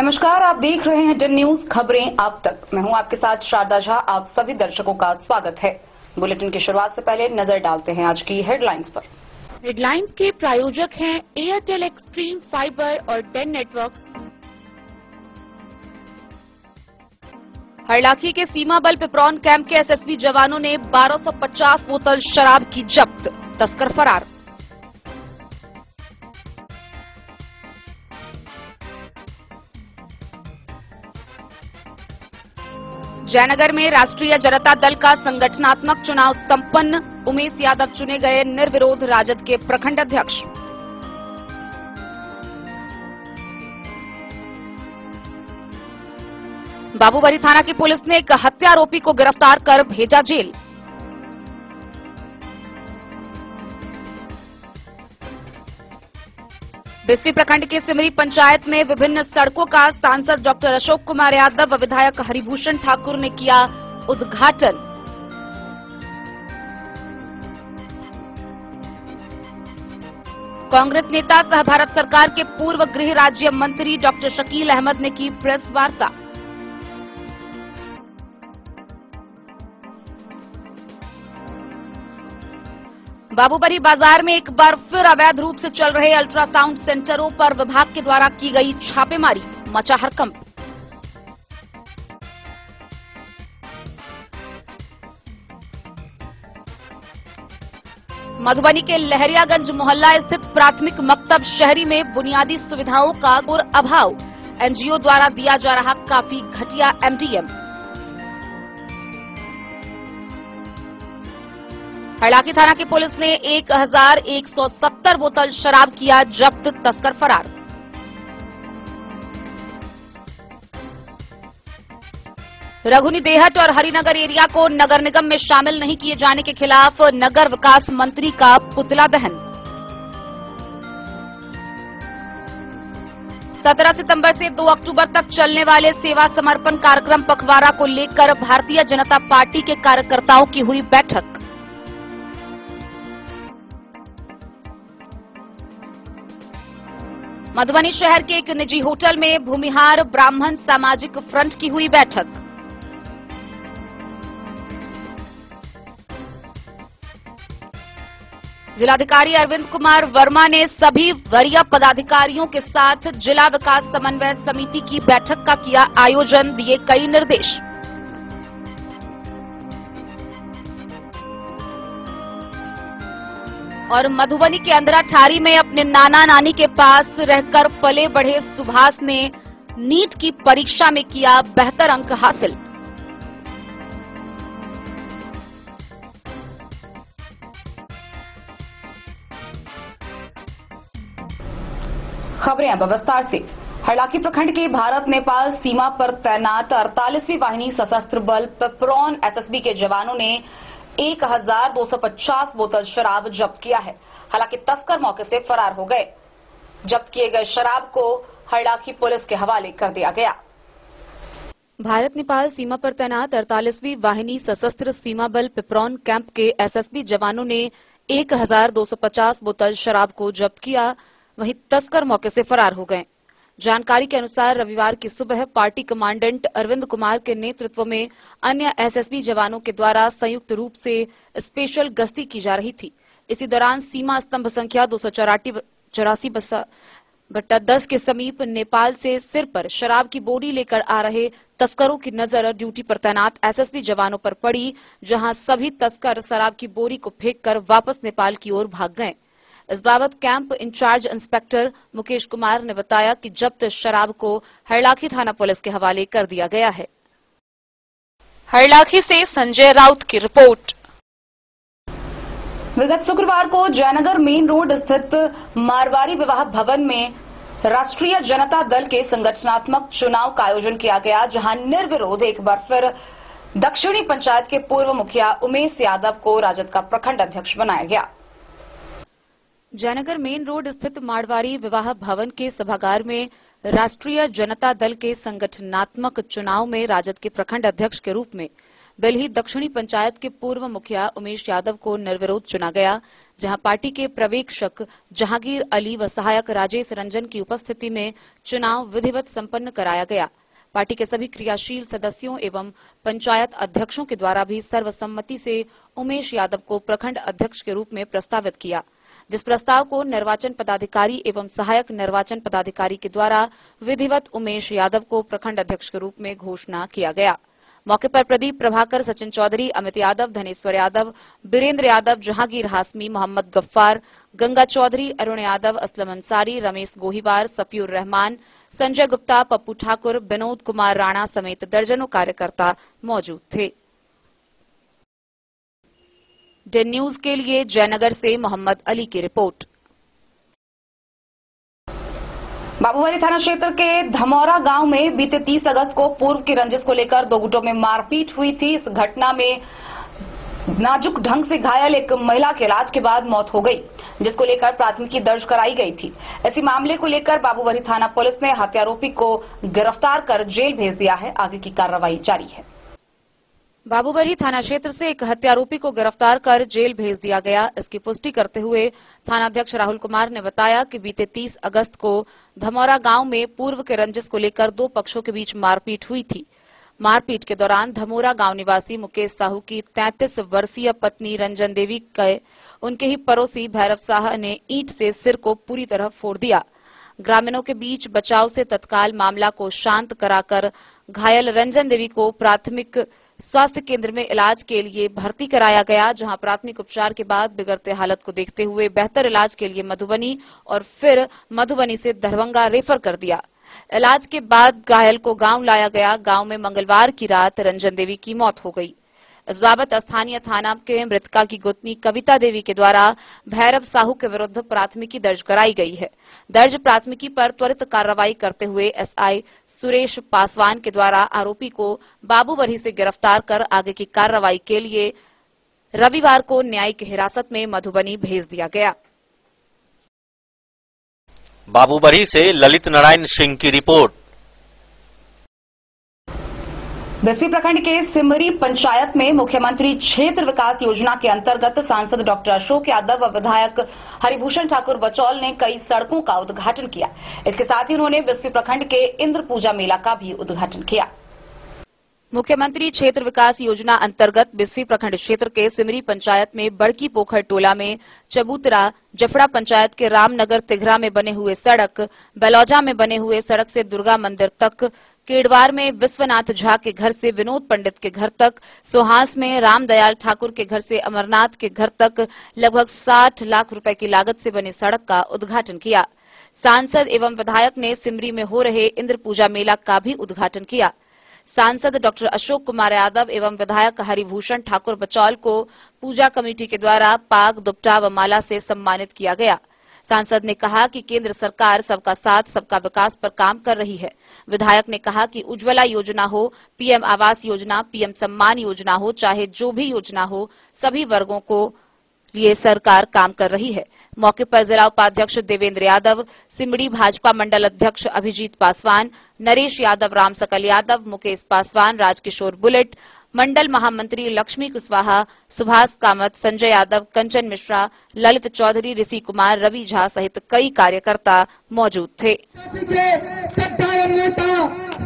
नमस्कार, आप देख रहे हैं डन न्यूज खबरें अब तक। मैं हूं आपके साथ शारदा झा। आप सभी दर्शकों का स्वागत है। बुलेटिन की शुरुआत से पहले नजर डालते हैं आज की हेडलाइंस पर। हेडलाइंस के प्रायोजक हैं एयरटेल एक्सट्रीम फाइबर और डेन नेटवर्क। हरलाखी के सीमा बल पिपरौन कैंप के एसएसबी जवानों ने 1250 बोतल शराब की जब्त, तस्कर फरार। जयनगर में राष्ट्रीय जनता दल का संगठनात्मक चुनाव संपन्न, उमेश यादव चुने गए निर्विरोध राजद के प्रखंड अध्यक्ष। बाबूबरी थाना की पुलिस ने एक हत्या आरोपी को गिरफ्तार कर भेजा जेल। बिस्फी प्रखंड के सिमरी पंचायत में विभिन्न सड़कों का सांसद डॉक्टर अशोक कुमार यादव व विधायक हरिभूषण ठाकुर ने किया उद्घाटन। कांग्रेस नेता सह भारत सरकार के पूर्व गृह राज्य मंत्री डॉक्टर शकील अहमद ने की प्रेस वार्ता। बाबूबरी बाजार में एक बार फिर अवैध रूप से चल रहे अल्ट्रासाउंड सेंटरों पर विभाग के द्वारा की गई छापेमारी, मचा हड़कंप। मधुबनी के लहरियागंज मोहल्ला स्थित प्राथमिक मकतब शहरी में बुनियादी सुविधाओं का घोर अभाव, एनजीओ द्वारा दिया जा रहा काफी घटिया एमडीएम। हरलाखी थाना की पुलिस ने 1170 बोतल शराब किया जब्त, तस्कर फरार। रघुनी देहट और हरिनगर एरिया को नगर निगम में शामिल नहीं किए जाने के खिलाफ नगर विकास मंत्री का पुतला दहन। 17 सितंबर से 2 अक्टूबर तक चलने वाले सेवा समर्पण कार्यक्रम पखवाड़ा को लेकर भारतीय जनता पार्टी के कार्यकर्ताओं की हुई बैठक। मधुबनी शहर के एक निजी होटल में भूमिहार ब्राह्मण सामाजिक फ्रंट की हुई बैठक। जिलाधिकारी अरविंद कुमार वर्मा ने सभी वरीय पदाधिकारियों के साथ जिला विकास समन्वय समिति की बैठक का किया आयोजन, दिए कई निर्देश। और मधुबनी के अंधराठारी में अपने नाना नानी के पास रहकर पले बढ़े सुभाष ने नीट की परीक्षा में किया बेहतर अंक हासिल। खबरें अब विस्तार से। हरलाखी प्रखंड के भारत नेपाल सीमा पर तैनात 48वीं वाहिनी सशस्त्र बल पिपरौन एसएसबी के जवानों ने 1250 बोतल शराब जब्त किया है। हालांकि तस्कर मौके से फरार हो गए। जब्त किए गए शराब को हरलाखी पुलिस के हवाले कर दिया गया। भारत नेपाल सीमा पर तैनात 48वीं वाहिनी सशस्त्र सीमा बल पिपरौन कैंप के एसएसबी जवानों ने 1250 बोतल शराब को जब्त किया, वहीं तस्कर मौके से फरार हो गए। जानकारी के अनुसार रविवार की सुबह पार्टी कमांडेंट अरविंद कुमार के नेतृत्व में अन्य एसएसबी जवानों के द्वारा संयुक्त रूप से स्पेशल गश्ती की जा रही थी। इसी दौरान सीमा स्तंभ संख्या 284/10 के समीप नेपाल से सिर पर शराब की बोरी लेकर आ रहे तस्करों की नजर ड्यूटी पर तैनात एसएसबी जवानों पर पड़ी, जहां सभी तस्कर शराब की बोरी को फेंककर वापस नेपाल की ओर भाग गए। इस बाबत camp incharge inspector Mukesh Kumar ने बताया कि जब्त शराब को हरलाखी थाना पुलिस के हवाले कर दिया गया है। हरलाखी से संजय राउत की रिपोर्ट। विगत शुक्रवार को जयनगर मेन रोड स्थित मारवाड़ी विवाह भवन में राष्ट्रीय जनता दल के संगठनात्मक चुनाव का आयोजन किया गया, जहां निर्विरोध एक बार फिर दक्षिणी पंचायत के पूर्व मुखिया उमेश यादव को राजद का प्रखंड अध्यक्ष बनाया गया। जयनगर मेन रोड स्थित मारवाड़ी विवाह भवन के सभागार में राष्ट्रीय जनता दल के संगठनात्मक चुनाव में राजद के प्रखंड अध्यक्ष के रूप में बेलही दक्षिणी पंचायत के पूर्व मुखिया उमेश यादव को निर्विरोध चुना गया, जहां पार्टी के पर्यवेक्षक जहांगीर अली व सहायक राजेश रंजन की उपस्थिति में चुनाव विधिवत संपन्न कराया गया। पार्टी के सभी क्रियाशील सदस्यों एवं पंचायत अध्यक्षों के द्वारा भी सर्वसम्मति से उमेश यादव को प्रखंड अध्यक्ष के रूप में प्रस्तावित किया, जिस प्रस्ताव को निर्वाचन पदाधिकारी एवं सहायक निर्वाचन पदाधिकारी के द्वारा विधिवत उमेश यादव को प्रखंड अध्यक्ष के रूप में घोषणा किया गया। मौके पर प्रदीप प्रभाकर, सचिन चौधरी, अमित यादव, धनेश्वर यादव, बीरेंद्र यादव, जहांगीर हाशमी, मोहम्मद गफ्फार, गंगा चौधरी, अरुण यादव, असलम अंसारी, रमेश गोहीवार, सफीउर रहमान, संजय गुप्ता, पप्पू ठाकुर, विनोद कुमार राणा समेत दर्जनों कार्यकर्ता मौजूद थे। डेन न्यूज के लिए जयनगर से मोहम्मद अली की रिपोर्ट। बाबूवरी थाना क्षेत्र के धमौरा गांव में बीते 30 अगस्त को पूर्व की रंजिश को लेकर दो गुटों में मारपीट हुई थी। इस घटना में नाजुक ढंग से घायल एक महिला के इलाज के बाद मौत हो गई, जिसको लेकर प्राथमिकी दर्ज कराई गई थी। इसी मामले को लेकर बाबूवरी थाना पुलिस ने हत्यारोपी को गिरफ्तार कर जेल भेज दिया है। आगे की कार्रवाई जारी है। बाबूवरी थाना क्षेत्र से एक हत्यारोपी को गिरफ्तार कर जेल भेज दिया गया। इसकी पुष्टि करते हुए थानाध्यक्ष राहुल कुमार ने बताया कि बीते 30 अगस्त को धमौरा गांव में पूर्व के रंजिश को लेकर दो पक्षों के बीच मारपीट हुई थी। मारपीट के दौरान धमौरा गांव निवासी मुकेश साहू की 33 वर्षीय पत्नी रंजन देवी के उनके ही पड़ोसी भैरव साह ने ईंट से सिर को पूरी तरह फोड़ दिया। ग्रामीणों के बीच बचाव से तत्काल मामला को शांत कराकर घायल रंजन देवी को प्राथमिक स्वास्थ्य केंद्र में इलाज के लिए भर्ती कराया गया, जहां प्राथमिक उपचार के बाद बिगड़ते हालत को देखते हुए बेहतर इलाज के लिए मधुबनी और फिर मधुबनी से दरभंगा रेफर कर दिया। इलाज के बाद घायल को गांव लाया गया। गांव में मंगलवार की रात रंजन देवी की मौत हो गई। इस बाबत स्थानीय थाना के मृतका की गोतनी कविता देवी के द्वारा भैरव साहू के विरुद्ध प्राथमिकी दर्ज कराई गई है। दर्ज प्राथमिकी पर त्वरित कार्रवाई करते हुए एसआई सुरेश पासवान के द्वारा आरोपी को बाबूवरी से गिरफ्तार कर आगे की कार्रवाई के लिए रविवार को न्यायिक हिरासत में मधुबनी भेज दिया गया। बाबूवरी से ललित नारायण सिंह की रिपोर्ट। बिस्फी प्रखंड के सिमरी पंचायत में मुख्यमंत्री क्षेत्र विकास योजना के अंतर्गत सांसद डॉक्टर अशोक यादव व विधायक हरिभूषण ठाकुर बचौल ने कई सड़कों का उद्घाटन किया। इसके साथ ही उन्होंने बिस्फी प्रखंड के इंद्र पूजा मेला का भी उद्घाटन किया। मुख्यमंत्री क्षेत्र विकास योजना अंतर्गत बिस्फी प्रखंड क्षेत्र के सिमरी पंचायत में बड़की पोखर टोला में चबूतरा, जफड़ा पंचायत के रामनगर तिघरा में बने हुए सड़क, बेलौजा में बने हुए सड़क से दुर्गा मंदिर तक, केडवार में विश्वनाथ झा के घर से विनोद पंडित के घर तक, सोहास में रामदयाल ठाकुर के घर से अमरनाथ के घर तक लगभग 60 लाख रुपए की लागत से बनी सड़क का उद्घाटन किया। सांसद एवं विधायक ने सिमरी में हो रहे इंद्र पूजा मेला का भी उद्घाटन किया। सांसद डॉक्टर अशोक कुमार यादव एवं विधायक हरिभूषण ठाकुर बचौल को पूजा कमेटी के द्वारा पाग, दुपट्टा व माला से सम्मानित किया गया। सांसद ने कहा कि केंद्र सरकार सबका साथ सबका विकास पर काम कर रही है। विधायक ने कहा कि उज्ज्वला योजना हो, पीएम आवास योजना, पीएम सम्मान योजना हो, चाहे जो भी योजना हो, सभी वर्गों को लिए सरकार काम कर रही है। मौके पर जिला उपाध्यक्ष देवेंद्र यादव, सिमड़ी भाजपा मंडल अध्यक्ष अभिजीत पासवान, नरेश यादव, राम सकल यादव, मुकेश पासवान, राजकिशोर बुलेट, मंडल महामंत्री लक्ष्मी कुशवाहा, सुभाष कामत, संजय यादव, कंचन मिश्रा, ललित चौधरी, ऋषि कुमार, रवि झा सहित कई कार्यकर्ता मौजूद थे।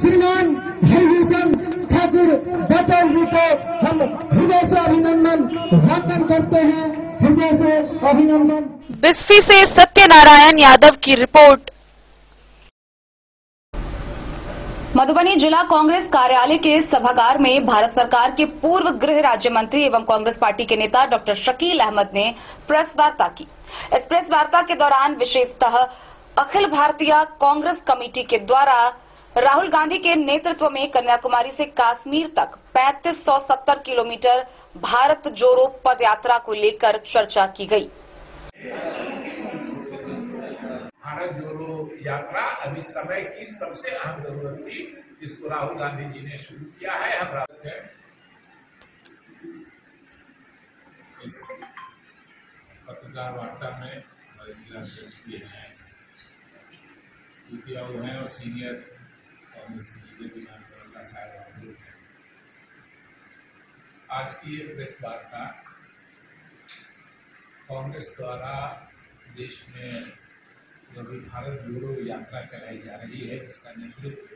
श्रीमान हरिभूषण ठाकुर बचौल जी को हम हृदय से अभिनंदन ज्ञापन करते हैं। हृदय से अभिनंदन। बिस्फी से सत्यनारायण यादव की रिपोर्ट। मधुबनी जिला कांग्रेस कार्यालय के सभागार में भारत सरकार के पूर्व गृह राज्य मंत्री एवं कांग्रेस पार्टी के नेता डॉक्टर शकील अहमद ने प्रेस वार्ता की। इस प्रेस वार्ता के दौरान विशेषतः अखिल भारतीय कांग्रेस कमेटी के द्वारा राहुल गांधी के नेतृत्व में कन्याकुमारी से कश्मीर तक 3570 किलोमीटर भारत जोड़ो पद यात्रा को लेकर चर्चा की गई। भारत जोड़ो यात्रा अभी समय की सबसे अहम जरूरत थी, जिसको राहुल गांधी जी ने शुरू किया है। हम इस पत्रकार वार्ता में हमारे जिला अध्यक्ष भी हैं, वो हैं और सीनियर कांग्रेस के नेता भी नाम साहब आज की ये प्रेस वार्ता कांग्रेस द्वारा देश में जो भी भारत जोड़ो यात्रा चलाई जा रही है, जिसका नेतृत्व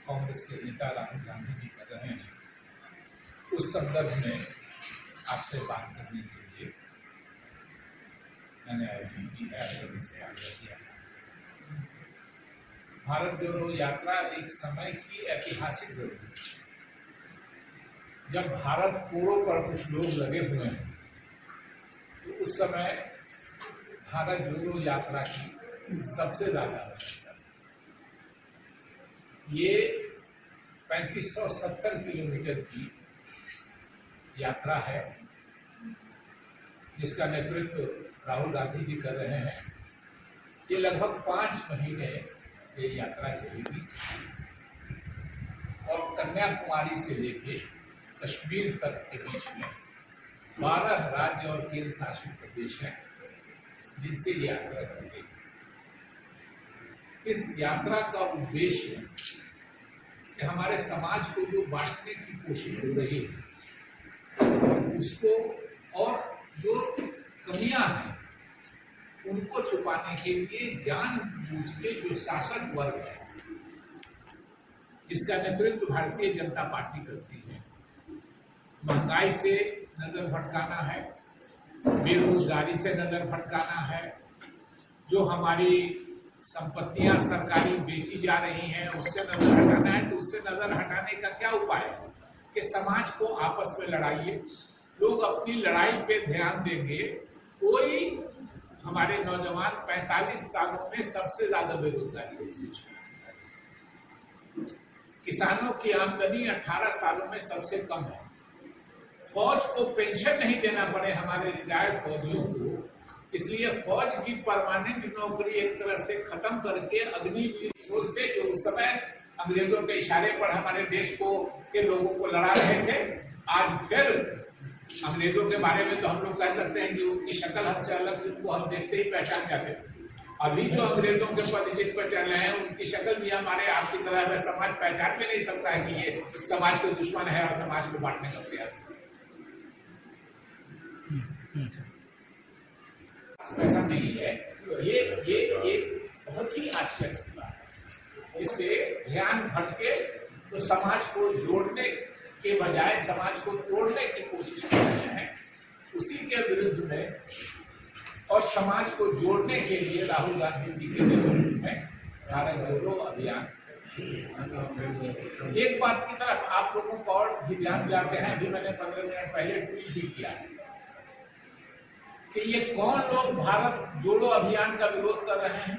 कांग्रेस के नेता राहुल गांधी जी कर रहे हैं, उस संदर्भ में आपसे बात करने के लिए मैंने आयोजन की है, से आग्रह किया। भारत जोड़ो यात्रा एक समय की ऐतिहासिक जरूरत है। जब भारत पूर्व पर कुछ लोग लगे हुए हैं, तो उस समय भारत जोड़ो यात्रा की सबसे ज्यादा आवश्यकता है। ये 3570 किलोमीटर की यात्रा है, जिसका नेतृत्व राहुल गांधी जी कर रहे हैं। ये लगभग 5 महीने ये यात्रा चलेगी और कन्याकुमारी से लेके कश्मीर तक के बीच में 12 राज्य और केंद्र शासित प्रदेश हैं, जिनसे ये यात्रा की गई। इस यात्रा का उद्देश्य है कि हमारे समाज को जो बांटने की कोशिश हो रही है, उसको और जो कमियां हैं उनको छुपाने के लिए जानबूझ के जो शासक वर्ग है, जिसका नेतृत्व भारतीय जनता पार्टी करती है, महंगाई से नजर भटकाना है, बेरोजगारी से नजर भटकाना है, जो हमारी संपत्तियां सरकारी बेची जा रही हैं उससे नजर हटाना है। तो उससे नजर हटाने का क्या उपाय है कि समाज को आपस में लड़ाइए, लोग अपनी लड़ाई पे ध्यान देंगे। कोई हमारे नौजवान 45 सालों में सबसे ज्यादा बेरोजगारी है इस देश में। किसानों की आमदनी 18 सालों में सबसे कम है। फौज को पेंशन नहीं देना पड़े हमारे रिटायर्ड फौजियों को, इसलिए फौज की परमानेंट नौकरी एक तरह से खत्म करके अग्निवीर फौज से, जो उस समय अंग्रेजों के इशारे पर हमारे देश को के लोगों को लड़ा रहे थे, आज फिर अंग्रेजों के बारे में तो हम लोग कह सकते हैं कि उनकी शक्ल हमसे अलग, उनको हम देखते ही पहचान जाते हैं। अभी जो अंग्रेजों के पद जिस पर चल रहे हैं, उनकी शक्ल भी हमारे आपकी तरह है, समाज पहचान भी नहीं सकता है कि ये समाज के दुश्मन है और समाज को बांटने का प्रयास है। ऐसा नहीं है। ये एक बहुत ही आश्चर्य की बात है। इससे ध्यान भटके तो समाज को जोड़ने के बजाय समाज को तोड़ने की कोशिश कर रहे हैं। उसी के विरुद्ध में और समाज को जोड़ने के लिए राहुल गांधी जी के नेतृत्व में भारत जोड़ो अभियान। एक बात की तरफ आप लोगों को और भी ध्यान दिलाते हैं, अभी मैंने 15 मिनट पहले ट्वीट भी किया है कि ये कौन लोग भारत जोड़ो अभियान का विरोध कर रहे हैं।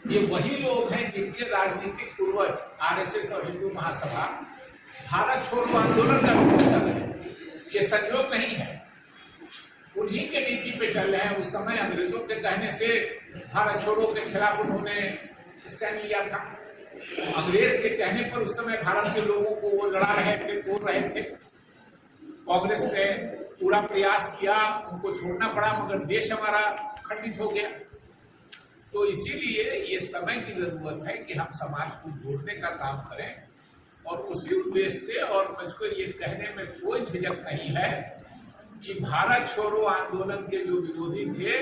ये वही लोग हैं जिनके राजनीतिक पूर्वज आरएसएस और हिंदू महासभा भारत छोड़ो आंदोलन का विरोध कर रहे हैं। ये संयोग नहीं है, उन्हीं के नीति पे चल रहे हैं। उस समय अंग्रेजों के कहने से भारत छोड़ो के खिलाफ उन्होंने स्टैंड लिया था। अंग्रेज के कहने पर उस समय भारत के लोगों को वो लड़ा रहे थे, तोड़ रहे थे। कांग्रेस ने पूरा प्रयास किया, उनको छोड़ना पड़ा, मगर देश हमारा खंडित हो गया। तो इसीलिए ये समय की जरूरत है कि हम समाज को जोड़ने का काम करें, और उसी उद्देश्य से, और मुझको ये कहने में कोई झिझक नहीं है कि भारत छोड़ो आंदोलन के जो विरोधी थे,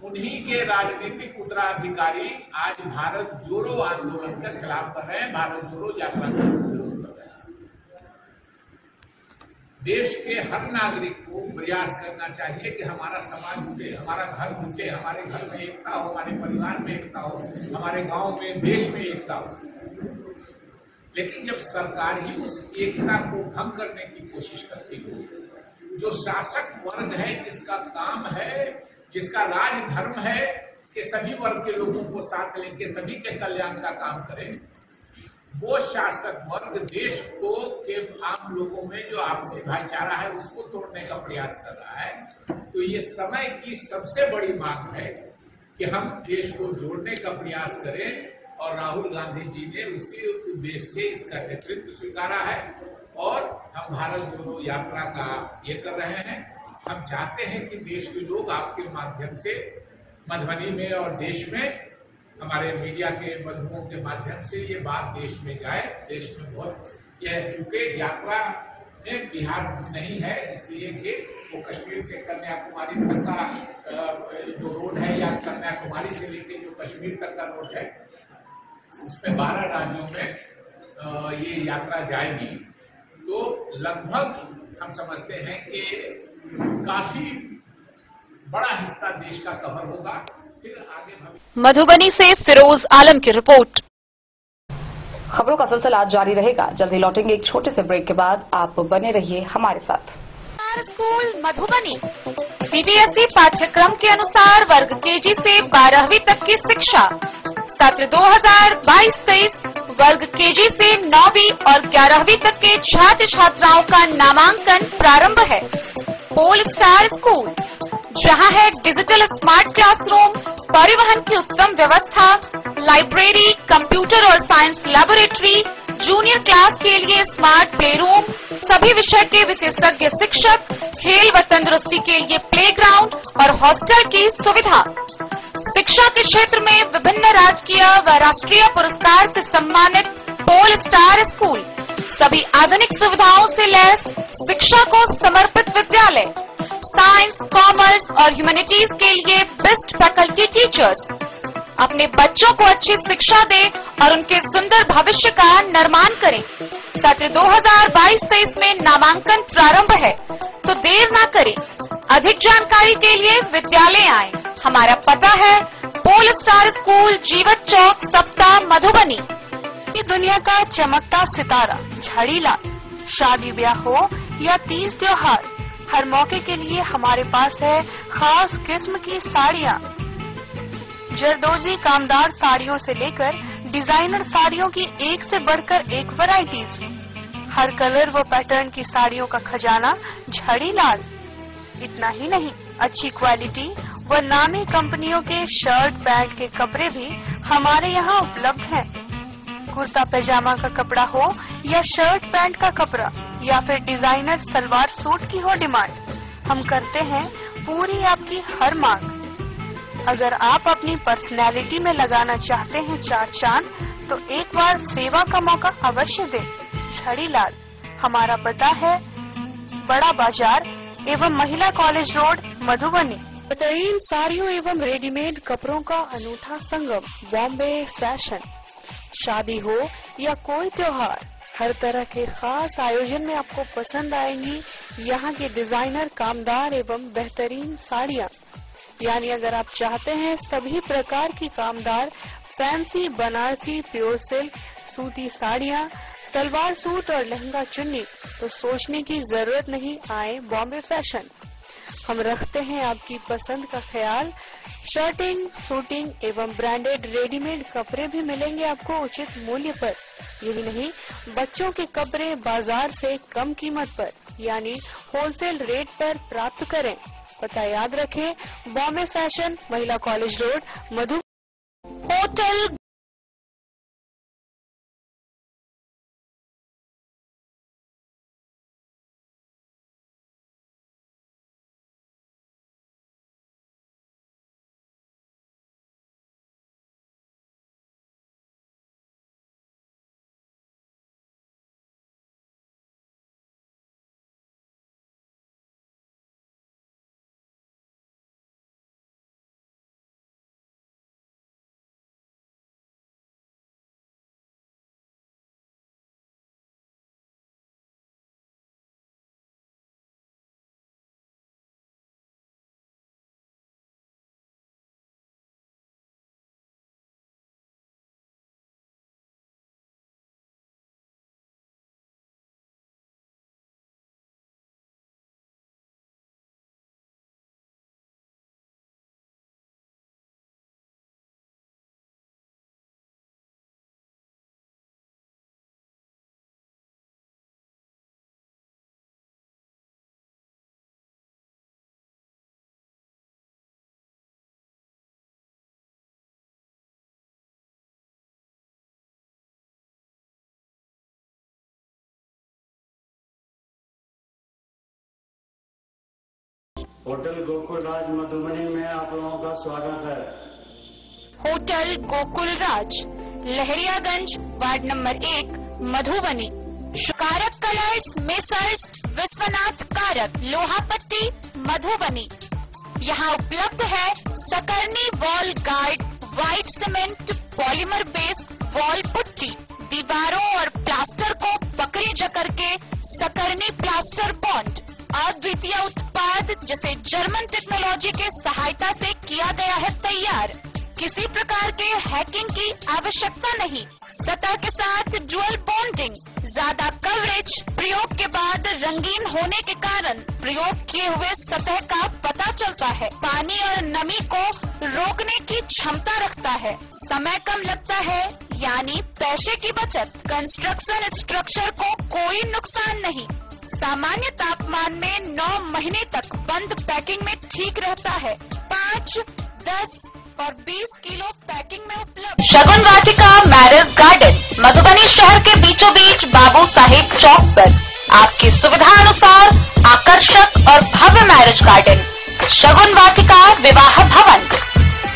उन्हीं के राजनीतिक उत्तराधिकारी आज भारत जोड़ो आंदोलन के खिलाफ कर रहे हैं, भारत जोड़ो यात्रा का विरोध कर रहे हैं। देश के हर नागरिक को प्रयास करना चाहिए कि हमारा समाज जुटे, हमारा घर जुटे, हमारे घर में एकता हो, हमारे परिवार में एकता हो, हमारे गांव में, देश में एकता हो। लेकिन जब सरकार ही उस एकता को भंग करने की कोशिश करती हो, जो शासक वर्ग है, जिसका काम है, जिसका राजधर्म है कि सभी वर्ग के लोगों को साथ लेके सभी के कल्याण का काम करें, वो शासक वर्ग देश को के आम लोगों में जो आपसी भाईचारा है उसको तोड़ने का प्रयास कर रहा है। तो ये समय की सबसे बड़ी मांग है कि हम देश को जोड़ने का प्रयास करें, और राहुल गांधी जी ने उसी उद्देश्य से इसका नेतृत्व स्वीकारा है, और हम भारत जोड़ो यात्रा का ये कर रहे हैं। हम चाहते हैं कि देश के लोग आपके माध्यम से मधुबनी में और देश में, हमारे मीडिया के बंधुओं के माध्यम से ये बात देश में जाए, देश में बहुत यह चूंकि यात्रा में बिहार नहीं है, इसलिए कि वो कश्मीर से कन्याकुमारी तक का जो रोड है या कन्याकुमारी से लेकर जो कश्मीर तक का रोड है उसमें 12 राज्यों में ये यात्रा जाएगी। तो लगभग हम समझते हैं कि काफी बड़ा हिस्सा देश का कवर होगा। फिर आगे मधुबनी से फिरोज आलम की रिपोर्ट। खबरों का सिलसिला आज जारी रहेगा। जल्दी लौटेंगे एक छोटे से ब्रेक के बाद, आप बने रहिए हमारे साथ। स्कूल मधुबनी सीबीएसई पाठ्यक्रम के अनुसार वर्ग केजी से 12वीं तक की शिक्षा। सत्र 2022-23 वर्ग केजी से 9वीं और 11वीं तक के छात्र छात्राओं का नामांकन प्रारंभ है। पोल स्टार स्कूल, जहां है डिजिटल स्मार्ट क्लासरूम, परिवहन की उत्तम व्यवस्था, लाइब्रेरी, कंप्यूटर और साइंस लैबोरेटरी, जूनियर क्लास के लिए स्मार्ट प्ले रूम, सभी विषय के विशेषज्ञ शिक्षक, खेल व तंदुरुस्ती के लिए प्लेग्राउंड और हॉस्टल की सुविधा। शिक्षा के क्षेत्र में विभिन्न राजकीय व राष्ट्रीय पुरस्कार से सम्मानित पोल स्टार स्कूल, सभी आधुनिक सुविधाओं से लैस शिक्षा को समर्पित विद्यालय, साइंस, कॉमर्स और ह्यूमैनिटीज के लिए बेस्ट फैकल्टी टीचर्स। अपने बच्चों को अच्छी शिक्षा दें और उनके सुंदर भविष्य का निर्माण करें। सत्र 2022-23 में नामांकन प्रारंभ है, तो देर ना करें। अधिक जानकारी के लिए विद्यालय आएं। हमारा पता है पोल स्टार स्कूल, जीवत चौक, सप्ताह, मधुबनी। दुनिया का चमकता सितारा झाड़ीलाल। शादी ब्याह हो या तीज त्योहार, हर मौके के लिए हमारे पास है खास किस्म की साड़ियाँ। जरदोजी कामदार साड़ियों से लेकर डिजाइनर साड़ियों की एक से बढ़कर एक वैरायटीज। हर कलर व पैटर्न की साड़ियों का खजाना झाड़ीलाल। इतना ही नहीं, अच्छी क्वालिटी व नामी कंपनियों के शर्ट पैंट के कपड़े भी हमारे यहाँ उपलब्ध हैं। कुर्ता पैजामा का कपड़ा हो या शर्ट पैंट का कपड़ा या फिर डिजाइनर सलवार सूट की हो डिमांड, हम करते हैं पूरी आपकी हर मांग। अगर आप अपनी पर्सनैलिटी में लगाना चाहते हैं चार चांद, तो एक बार सेवा का मौका अवश्य दें। झाड़ीलाल, हमारा पता है बड़ा बाजार एवं महिला कॉलेज रोड, मधुबनी। बेहतरीन साड़ियों एवं रेडीमेड कपड़ों का अनूठा संगम, बॉम्बे फैशन। शादी हो या कोई त्योहार, हर तरह के खास आयोजन में आपको पसंद आएंगी यहाँ की डिजाइनर, कामदार एवं बेहतरीन साड़ियाँ। यानी अगर आप चाहते हैं सभी प्रकार की कामदार, फैंसी, बनारसी, प्योर सिल्क, सूती साड़ियाँ, सलवार सूट और लहंगा चुन्नी, तो सोचने की जरूरत नहीं, आए बॉम्बे फैशन। हम रखते हैं आपकी पसंद का ख्याल। शर्टिंग, सूटिंग एवं ब्रांडेड रेडीमेड कपड़े भी मिलेंगे आपको उचित मूल्य पर। यही नहीं, बच्चों के कपड़े बाजार से कम कीमत पर यानी होलसेल रेट पर प्राप्त करें। पता याद रखें, बॉम्बे फैशन, महिला कॉलेज रोड, मधु। होटल होटल गोकुल राज मधुबनी में आप लोगों का स्वागत है। होटल गोकुल राज, लहरियागंज, वार्ड नंबर 1, मधुबनी। कारक कलर्स, मेसर्स विश्वनाथ कारक, लोहापट्टी, मधुबनी। यहाँ उपलब्ध है सकरनी wall guard, white cement, polymer base wall putty. दीवारों और प्लास्टर को पकड़ी जकड़ के सकरनी प्लास्टर बॉन्ड, अद्वितीय उत्पाद जिसे जर्मन टेक्नोलॉजी के सहायता से किया गया है तैयार। किसी प्रकार के हैकिंग की आवश्यकता नहीं। सतह के साथ डुअल बॉन्डिंग, ज्यादा कवरेज, प्रयोग के बाद रंगीन होने के कारण प्रयोग किए हुए सतह का पता चलता है। पानी और नमी को रोकने की क्षमता रखता है। समय कम लगता है यानी पैसे की बचत। कंस्ट्रक्शन स्ट्रक्चर को कोई नुकसान नहीं। सामान्य तापमान में 9 महीने तक बंद पैकिंग में ठीक रहता है। 5, 10 और 20 किलो पैकिंग में उपलब्ध। शगुन वाटिका मैरिज गार्डन मधुबनी शहर के बीचों बीच बाबू साहिब चौक पर आपकी सुविधा अनुसार आकर्षक और भव्य मैरिज गार्डन। शगुन वाटिका विवाह भवन,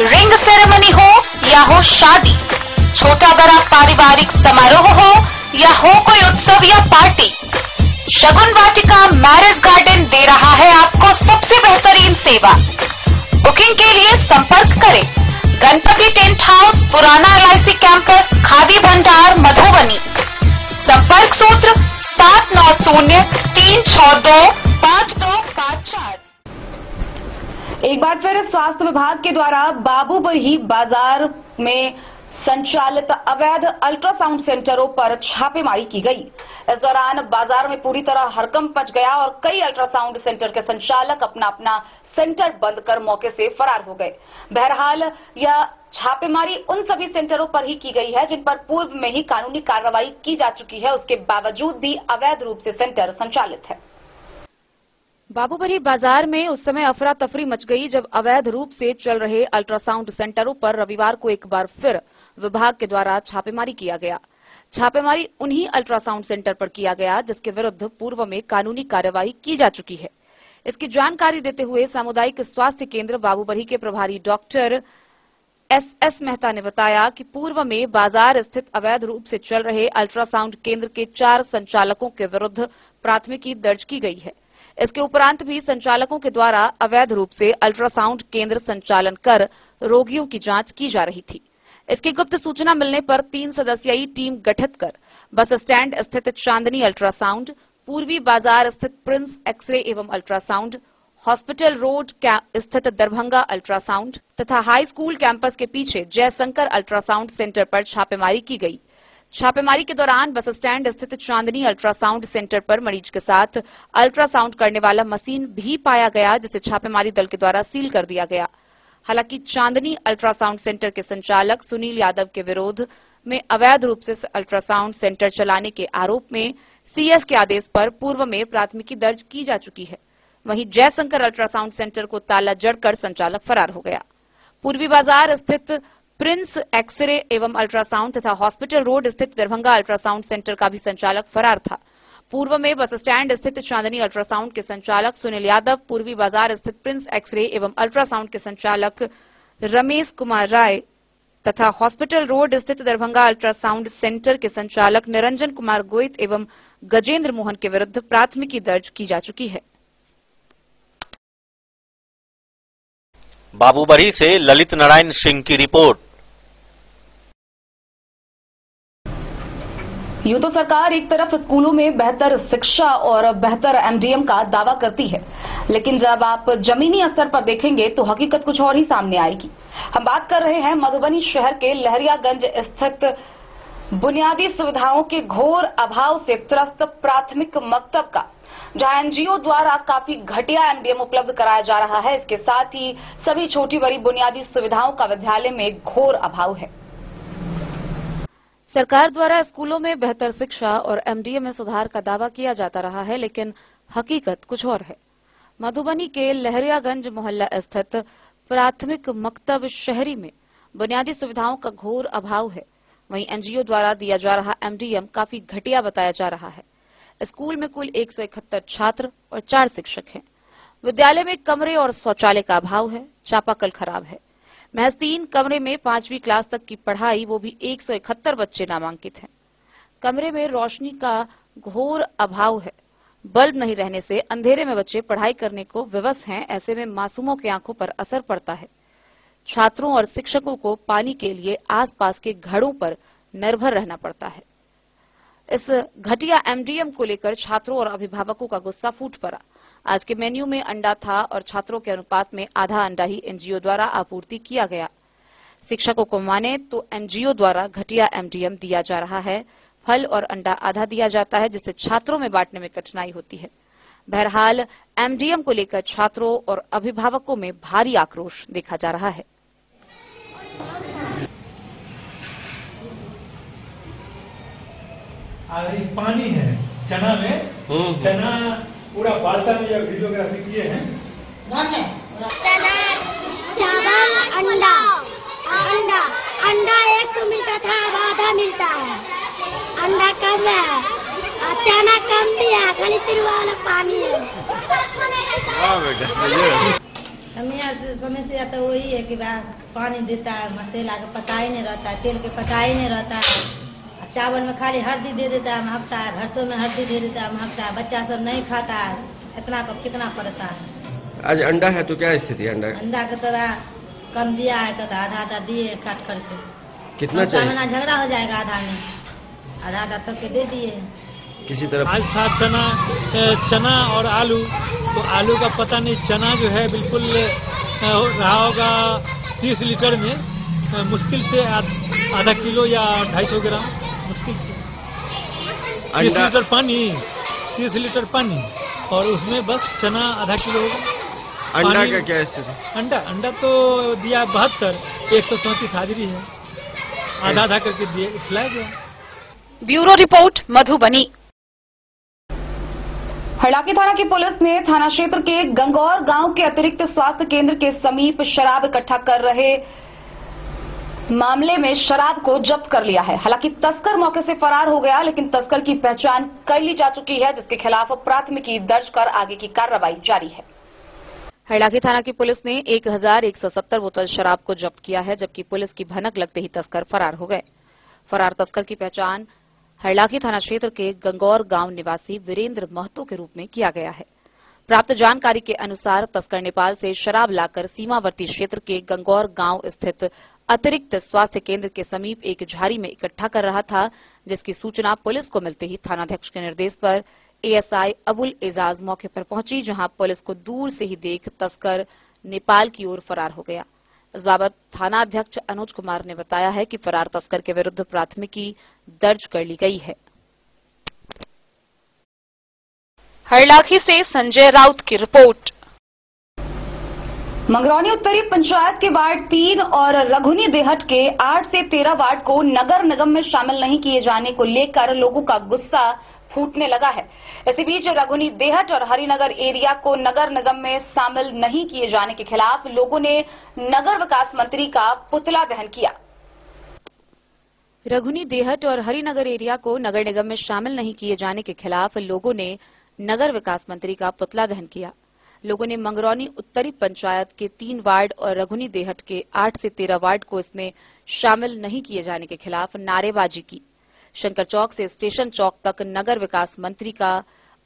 रिंग सेरेमनी हो या हो शादी, छोटा बड़ा पारिवारिक समारोह हो या हो कोई उत्सव या पार्टी, शगुन वाटिका मैरिज गार्डन दे रहा है आपको सबसे बेहतरीन सेवा। बुकिंग के लिए संपर्क करें गणपति टेंट हाउस, पुराना LIC कैंपस, खादी भंडार, मधुबनी। संपर्क सूत्र 7903625254। एक बार फिर स्वास्थ्य विभाग के द्वारा बाबूबरही बाजार में संचालित अवैध अल्ट्रासाउंड सेंटरों पर छापेमारी की गई। इस दौरान बाजार में पूरी तरह हड़कंप मच गया और कई अल्ट्रासाउंड सेंटर के संचालक अपना अपना सेंटर बंद कर मौके से फरार हो गए। बहरहाल यह छापेमारी उन सभी सेंटरों पर ही की गई है जिन पर पूर्व में ही कानूनी कार्रवाई की जा चुकी है, उसके बावजूद भी अवैध रूप से सेंटर संचालित है। बाबूबरही बाजार में उस समय अफरा तफरी मच गई जब अवैध रूप से चल रहे अल्ट्रासाउंड सेंटरों पर रविवार को एक बार फिर विभाग के द्वारा छापेमारी किया गया। छापेमारी उन्हीं अल्ट्रासाउंड सेंटर पर किया गया जिसके विरुद्ध पूर्व में कानूनी कार्रवाई की जा चुकी है। इसकी जानकारी देते हुए सामुदायिक स्वास्थ्य केंद्र बाबूबरही के प्रभारी डॉक्टर SS मेहता ने बताया कि पूर्व में बाजार स्थित अवैध रूप से चल रहे अल्ट्रासाउंड केंद्र के 4 संचालकों के विरुद्ध प्राथमिकी दर्ज की गई है। इसके उपरांत भी संचालकों के द्वारा अवैध रूप से अल्ट्रासाउंड केंद्र संचालन कर रोगियों की जांच की जा रही थी। इसकी गुप्त सूचना मिलने पर 3 सदस्यीय टीम गठित कर बस स्टैंड स्थित चांदनी अल्ट्रासाउंड, पूर्वी बाजार स्थित प्रिंस एक्सरे एवं अल्ट्रासाउंड, हॉस्पिटल रोड स्थित दरभंगा अल्ट्रासाउंड तथा हाई स्कूल कैंपस के पीछे जयशंकर अल्ट्रासाउंड सेंटर पर छापेमारी की गई। छापेमारी के दौरान बस स्टैंड स्थित चांदनी अल्ट्रासाउंड सेंटर पर मरीज के साथ अल्ट्रासाउंड करने वाला मशीन भी पाया गया, जिसे छापेमारी दल के द्वारा सील कर दिया गया। हालांकि चांदनी अल्ट्रासाउंड सेंटर के संचालक सुनील यादव के विरोध में अवैध रूप से अल्ट्रासाउंड सेंटर चलाने के आरोप में CS के आदेश पर पूर्व में प्राथमिकी दर्ज की जा चुकी है। वहीं जयशंकर अल्ट्रासाउंड सेंटर को ताला जड़कर संचालक फरार हो गया। पूर्वी बाजार स्थित प्रिंस एक्सरे एवं अल्ट्रासाउंड तथा हॉस्पिटल रोड स्थित दरभंगा अल्ट्रासाउंड सेंटर का भी संचालक फरार था। पूर्व में बस स्टैंड स्थित चांदनी अल्ट्रासाउंड के संचालक सुनील यादव, पूर्वी बाजार स्थित प्रिंस एक्सरे एवं अल्ट्रासाउंड के संचालक रमेश कुमार राय तथा हॉस्पिटल रोड स्थित दरभंगा अल्ट्रासाउंड सेंटर के संचालक निरंजन कुमार गोइत एवं गजेंद्र मोहन के विरुद्ध प्राथमिकी दर्ज की जा चुकी है। बाबूबरही से ललित नारायण सिंह की रिपोर्ट। यूं तो सरकार एक तरफ स्कूलों में बेहतर शिक्षा और बेहतर MDM का दावा करती है, लेकिन जब आप जमीनी स्तर पर देखेंगे तो हकीकत कुछ और ही सामने आएगी। हम बात कर रहे हैं मधुबनी शहर के लहरियागंज स्थित बुनियादी सुविधाओं के घोर अभाव से त्रस्त प्राथमिक मकतब का, जहां NGO द्वारा काफी घटिया MDM उपलब्ध कराया जा रहा है। इसके साथ ही सभी छोटी बड़ी बुनियादी सुविधाओं का विद्यालय में घोर अभाव है। सरकार द्वारा स्कूलों में बेहतर शिक्षा और MDM में सुधार का दावा किया जाता रहा है, लेकिन हकीकत कुछ और है। मधुबनी के लहरियागंज मोहल्ला स्थित प्राथमिक मकतब शहरी में बुनियादी सुविधाओं का घोर अभाव है। वहीं NGO द्वारा दिया जा रहा MDM काफी घटिया बताया जा रहा है। स्कूल में कुल 171 छात्र और 4 शिक्षक हैं। विद्यालय में कमरे और शौचालय का अभाव है। चापाकल खराब है। महज 3 कमरे में 5वीं क्लास तक की पढ़ाई, वो भी 171 बच्चे नामांकित हैं। कमरे में रोशनी का घोर अभाव है। बल्ब नहीं रहने से अंधेरे में बच्चे पढ़ाई करने को विवश हैं। ऐसे में मासूमों की आंखों पर असर पड़ता है। छात्रों और शिक्षकों को पानी के लिए आसपास के घड़ों पर निर्भर रहना पड़ता है। इस घटिया एमडीएम को लेकर छात्रों और अभिभावकों का गुस्सा फूट पड़ा। आज के मेन्यू में अंडा था और छात्रों के अनुपात में आधा अंडा ही एनजीओ द्वारा आपूर्ति किया गया। शिक्षकों को माने तो एनजीओ द्वारा घटिया एमडीएम दिया जा रहा है। फल और अंडा आधा दिया जाता है, जिससे छात्रों में बांटने में कठिनाई होती है। बहरहाल एमडीएम को लेकर छात्रों और अभिभावकों में भारी आक्रोश देखा जा रहा है। पानी है चना में, चना पूरा बाल्टा में या वीडियोग्राफी किए हैं। चना, चावल, अंडा, अंडा, अंडा 100 मिलता था, अब आधा मिलता है। अंडा कम है, चना कम दिया, खाली तिरवाला पानी है। समस्या तो वही है कि पानी देता है, मसाला का पता ही नहीं रहता है, तेल के पता ही नहीं रहता है। चावल में खाली हल्दी दे देता है, महकता है। घरसों में हल्दी दे देता है, महकता है। बच्चा सब नहीं खाता है, इतना कब कितना पड़ता है। आज अंडा है तो क्या स्थिति है? अंडा का तो कम दिया है, तो आधा आधा दिए काट करके। कितना चाहिए? झगड़ा हो जाएगा, आधा में आधा आधा सबके दे दिए किसी तरह। आज था चना और आलू, तो आलू का पता नहीं, चना जो है बिल्कुल रहा होगा 30 लीटर में मुश्किल से आधा किलो या 250 ग्राम मुश्किल से। 30 लीटर पानी, 30 लीटर पानी और उसमें बस चना आधा किलो होगा। अंडा का क्या स्थिति? अंडा तो दिया 72, 134 हाजिरी है, आधा आधा करके दिए खिलाया गया। Bureau report Madhubani. हरलाखी थाना की पुलिस ने थाना क्षेत्र के गंगौर गांव के अतिरिक्त स्वास्थ्य केंद्र के समीप शराब इकट्ठा कर रहे मामले में शराब को जब्त कर लिया है। हालांकि तस्कर मौके से फरार हो गया, लेकिन तस्कर की पहचान कर ली जा चुकी है, जिसके खिलाफ प्राथमिकी दर्ज कर आगे की कार्रवाई जारी है। हरलाखी थाना की पुलिस ने 1170 बोतल शराब को जब्त किया है, जबकि पुलिस की भनक लगते ही तस्कर फरार हो गए। फरार तस्कर की पहचान हरलाखी थाना क्षेत्र के गंगौर गांव निवासी वीरेंद्र महतो के रूप में किया गया है। प्राप्त जानकारी के अनुसार तस्कर नेपाल से शराब लाकर सीमावर्ती क्षेत्र के गंगौर गांव स्थित अतिरिक्त स्वास्थ्य केंद्र के समीप एक झाड़ी में इकट्ठा कर रहा था, जिसकी सूचना पुलिस को मिलते ही थानाध्यक्ष के निर्देश पर एएसआई अबुल एजाज मौके पर पहुंची, जहां पुलिस को दूर से ही देख तस्कर नेपाल की ओर फरार हो गया। इस बाबत थानाध्यक्ष अनुज कुमार ने बताया है कि फरार तस्कर के विरुद्ध प्राथमिकी दर्ज कर ली गई है। हरलाखी से संजय राउत की रिपोर्ट। मंगरौनी उत्तरी पंचायत के वार्ड 3 और रघुनी देहट के 8 से 13 वार्ड को नगर निगम में शामिल नहीं किए जाने को लेकर लोगों का गुस्सा फूटने लगा है। इसी बीच रघुनी देहट और हरिनगर एरिया को नगर निगम में शामिल नहीं किए जाने के खिलाफ लोगों ने नगर विकास मंत्री का पुतला दहन किया। रघुनी देहट और हरिनगर एरिया को नगर निगम में शामिल नहीं किए जाने के खिलाफ लोगों ने नगर विकास मंत्री का पुतला दहन किया। लोगों ने मंगरौनी उत्तरी पंचायत के 3 वार्ड और रघुनी देहट के 8 से 13 वार्ड को इसमें शामिल नहीं किए जाने के खिलाफ नारेबाजी की। शंकर चौक से स्टेशन चौक तक नगर विकास मंत्री का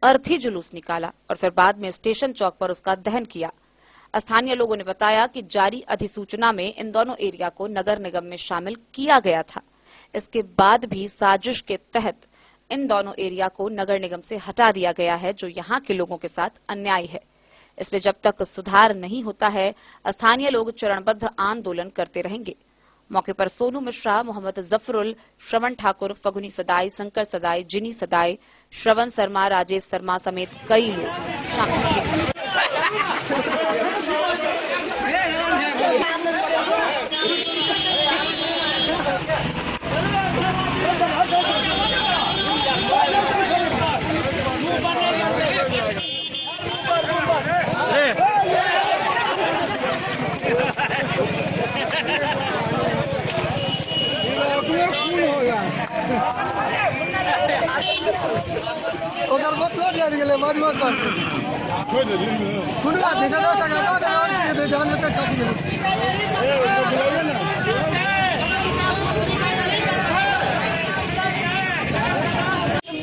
अर्थी जुलूस निकाला और फिर बाद में स्टेशन चौक पर उसका दहन किया। स्थानीय लोगों ने बताया कि जारी अधिसूचना में इन दोनों एरिया को नगर निगम में शामिल किया गया था। इसके बाद भी साजिश के तहत इन दोनों एरिया को नगर निगम से हटा दिया गया है, जो यहां के लोगों के साथ अन्याय है। इसलिए जब तक सुधार नहीं होता है, स्थानीय लोग चरणबद्ध आंदोलन करते रहेंगे। मौके पर सोनू मिश्रा, मोहम्मद जफरुल, श्रवण ठाकुर, फगुनी सदाई, शंकर सदाई, जिनी सदाई, श्रवण शर्मा, राजेश शर्मा समेत कई लोग शामिल थे।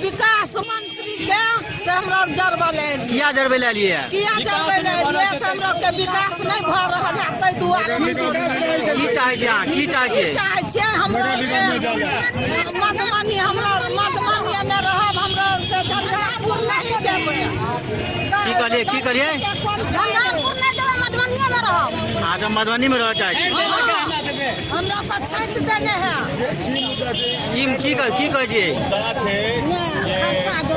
विकास हमरा जरबे ले किया जरबे ले लिए किया जरबे ले लिए हमरा के विकास नहीं भ रहल है तै दुआरे की चाहे की चाहे हमरा मधुबनी में रहब हमरा से झंझारपुर नहीं देबै की करिए झंझारपुर नहीं देबै मधुबनी में रहब आज हम मधुबनी में रह चाहे हमरा पर छाट देने है की कह जी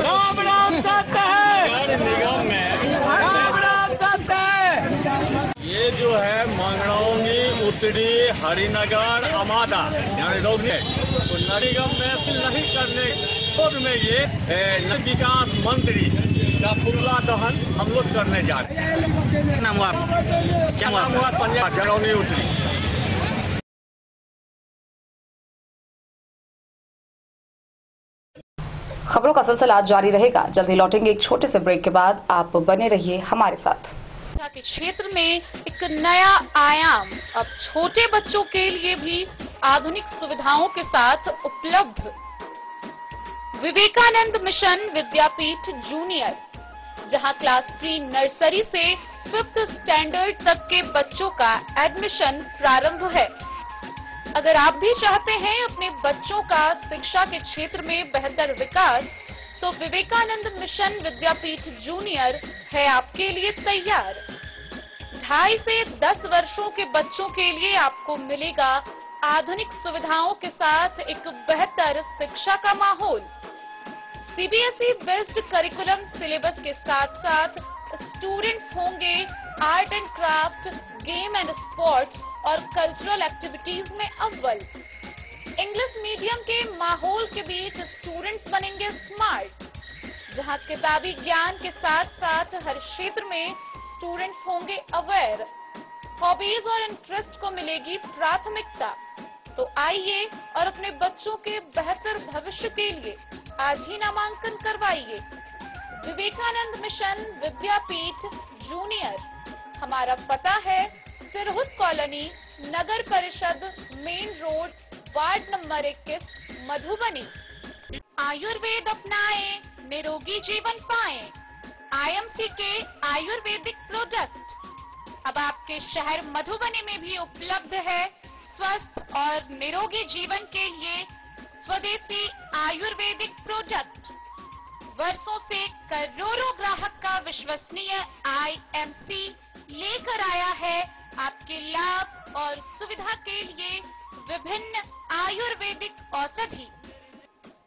राम राम सत्य है निगम में राम राम सत्य है। ये जो है मंगड़ौनी उत्तरी हरिनगर अमादा यानी रोगने तो निगम में नहीं करने खुद में ये विकास मंत्री का पुतला दहन हम लोग करने जा रहे हैं। नाम हुआ क्या नाम हुआ संजय मंगड़ौनी उत्तरी। खबरों का सिलसिला आज जारी रहेगा। जल्द ही लौटेंगे एक छोटे से ब्रेक के बाद। आप बने रहिए हमारे साथ। के क्षेत्र में एक नया आयाम अब छोटे बच्चों के लिए भी आधुनिक सुविधाओं के साथ उपलब्ध। विवेकानंद मिशन विद्यापीठ जूनियर, जहां क्लास प्री नर्सरी से 5th स्टैंडर्ड तक के बच्चों का एडमिशन प्रारंभ है। अगर आप भी चाहते हैं अपने बच्चों का शिक्षा के क्षेत्र में बेहतर विकास, तो विवेकानंद मिशन विद्यापीठ जूनियर है आपके लिए तैयार। 2.5 से 10 वर्षों के बच्चों के लिए आपको मिलेगा आधुनिक सुविधाओं के साथ एक बेहतर शिक्षा का माहौल। सीबीएसई बेस्ड करिकुलम सिलेबस के साथ साथ स्टूडेंट्स होंगे art and craft, game and sports और कल्चरल एक्टिविटीज में अव्वल। इंग्लिश मीडियम के माहौल के बीच स्टूडेंट्स बनेंगे स्मार्ट, जहां किताबी ज्ञान के साथ साथ हर क्षेत्र में स्टूडेंट्स होंगे अवेयर। हॉबीज और इंटरेस्ट को मिलेगी प्राथमिकता। तो आइए और अपने बच्चों के बेहतर भविष्य के लिए आज ही नामांकन करवाइए। विवेकानंद मिशन विद्यापीठ जूनियर। हमारा पता है सिरहुत कॉलोनी, नगर परिषद, main road, ward number 21, Madhubani. Ayurveda अपनाएं, निरोगी जीवन पाएं। आईएमसी के आयुर्वेदिक प्रोडक्ट अब आपके शहर मधुबनी में भी उपलब्ध है। स्वस्थ और निरोगी जीवन के लिए स्वदेशी आयुर्वेदिक प्रोडक्ट वर्षों से करोड़ों ग्राहक का विश्वसनीय आईएमसी लेकर आया है आपके लाभ और सुविधा के लिए विभिन्न आयुर्वेदिक औषधि।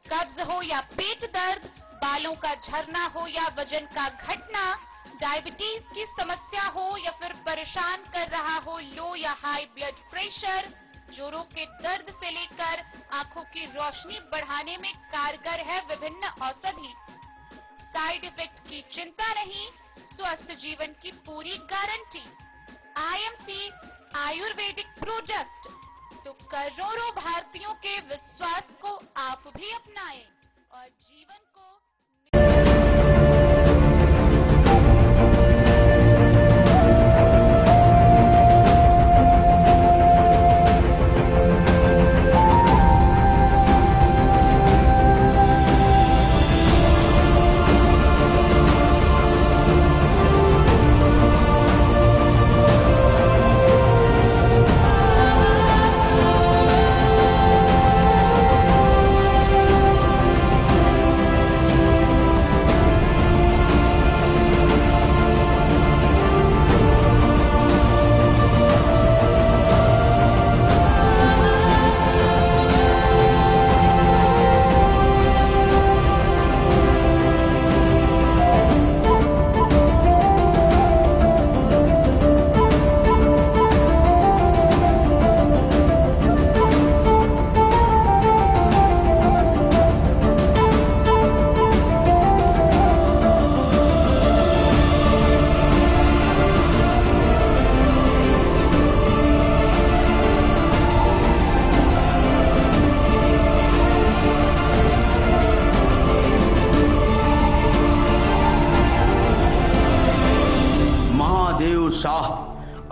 कब्ज हो या पेट दर्द, बालों का झरना हो या वजन का घटना, डायबिटीज की समस्या हो या फिर परेशान कर रहा हो लो या हाई ब्लड प्रेशर, जोड़ों के दर्द से लेकर आंखों की रोशनी बढ़ाने में कारगर है विभिन्न औषधि। साइड इफेक्ट की चिंता नहीं, स्वस्थ जीवन की पूरी गारंटी। आईएमसी आयुर्वेदिक प्रोडक्ट, तो करोड़ों भारतीयों के विश्वास को आप भी अपनाएं और जीवन को।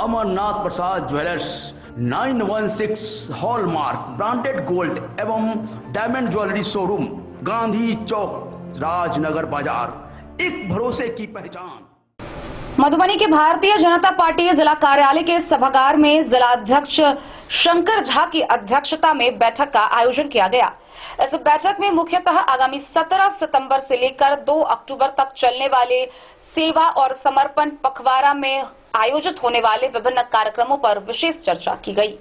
अमरनाथ प्रसाद ज्वेलर्स 916 हॉलमार्क ब्रांडेड गोल्ड एवं डायमंड ज्वेलरी शोरूम, गांधी चौक, राजनगर बाजार। एक भरोसे की पहचान। मधुबनी के भारतीय जनता पार्टी जिला कार्यालय के सभागार में जिलाध्यक्ष शंकर झा की अध्यक्षता में बैठक का आयोजन किया गया। इस बैठक में मुख्यतः आगामी 17 सितंबर से लेकर 2 अक्टूबर तक चलने वाले सेवा और समर्पण पखवाड़ा में आयोजित होने वाले विभिन्न कार्यक्रमों पर विशेष चर्चा की गई।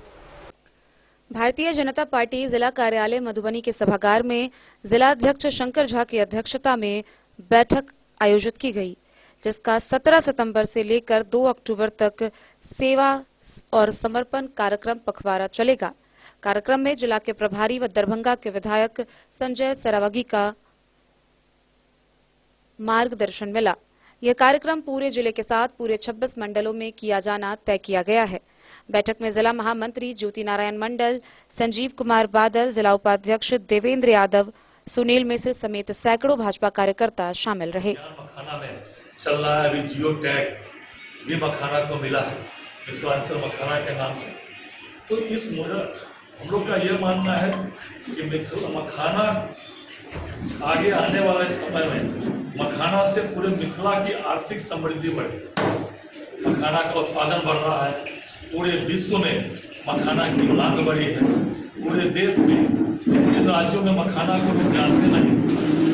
भारतीय जनता पार्टी जिला कार्यालय मधुबनी के सभागार में जिलाध्यक्ष शंकर झा की अध्यक्षता में बैठक आयोजित की गई, जिसका 17 सितंबर से लेकर 2 अक्टूबर तक सेवा और समर्पण कार्यक्रम पखवाड़ा चलेगा। कार्यक्रम में जिला के प्रभारी व दरभंगा के विधायक संजय सरावगी का मार्गदर्शन मिला। यह कार्यक्रम पूरे जिले के साथ पूरे 26 मंडलों में किया जाना तय किया गया है। बैठक में जिला महामंत्री ज्योति नारायण मंडल, संजीव कुमार बादल, जिला उपाध्यक्ष देवेंद्र यादव, सुनील मिश्र समेत सैकड़ों भाजपा कार्यकर्ता शामिल रहे। मखाना में चल रहा है, अभी जियो टैग भी मखाना को मिला है, मिथिलांचल मखाना के नाम से। तो इस मुहूर्त हम लोग का यह मानना है कि मखाना आगे आने वाले समय में मखाना से पूरे मिथिला की आर्थिक समृद्धि बढ़ेगी। मखाना का उत्पादन बढ़ रहा है, पूरे विश्व में मखाना की मांग बढ़ी है। पूरे देश में जिन राज्यों में मखाना को लोग जानते नहीं,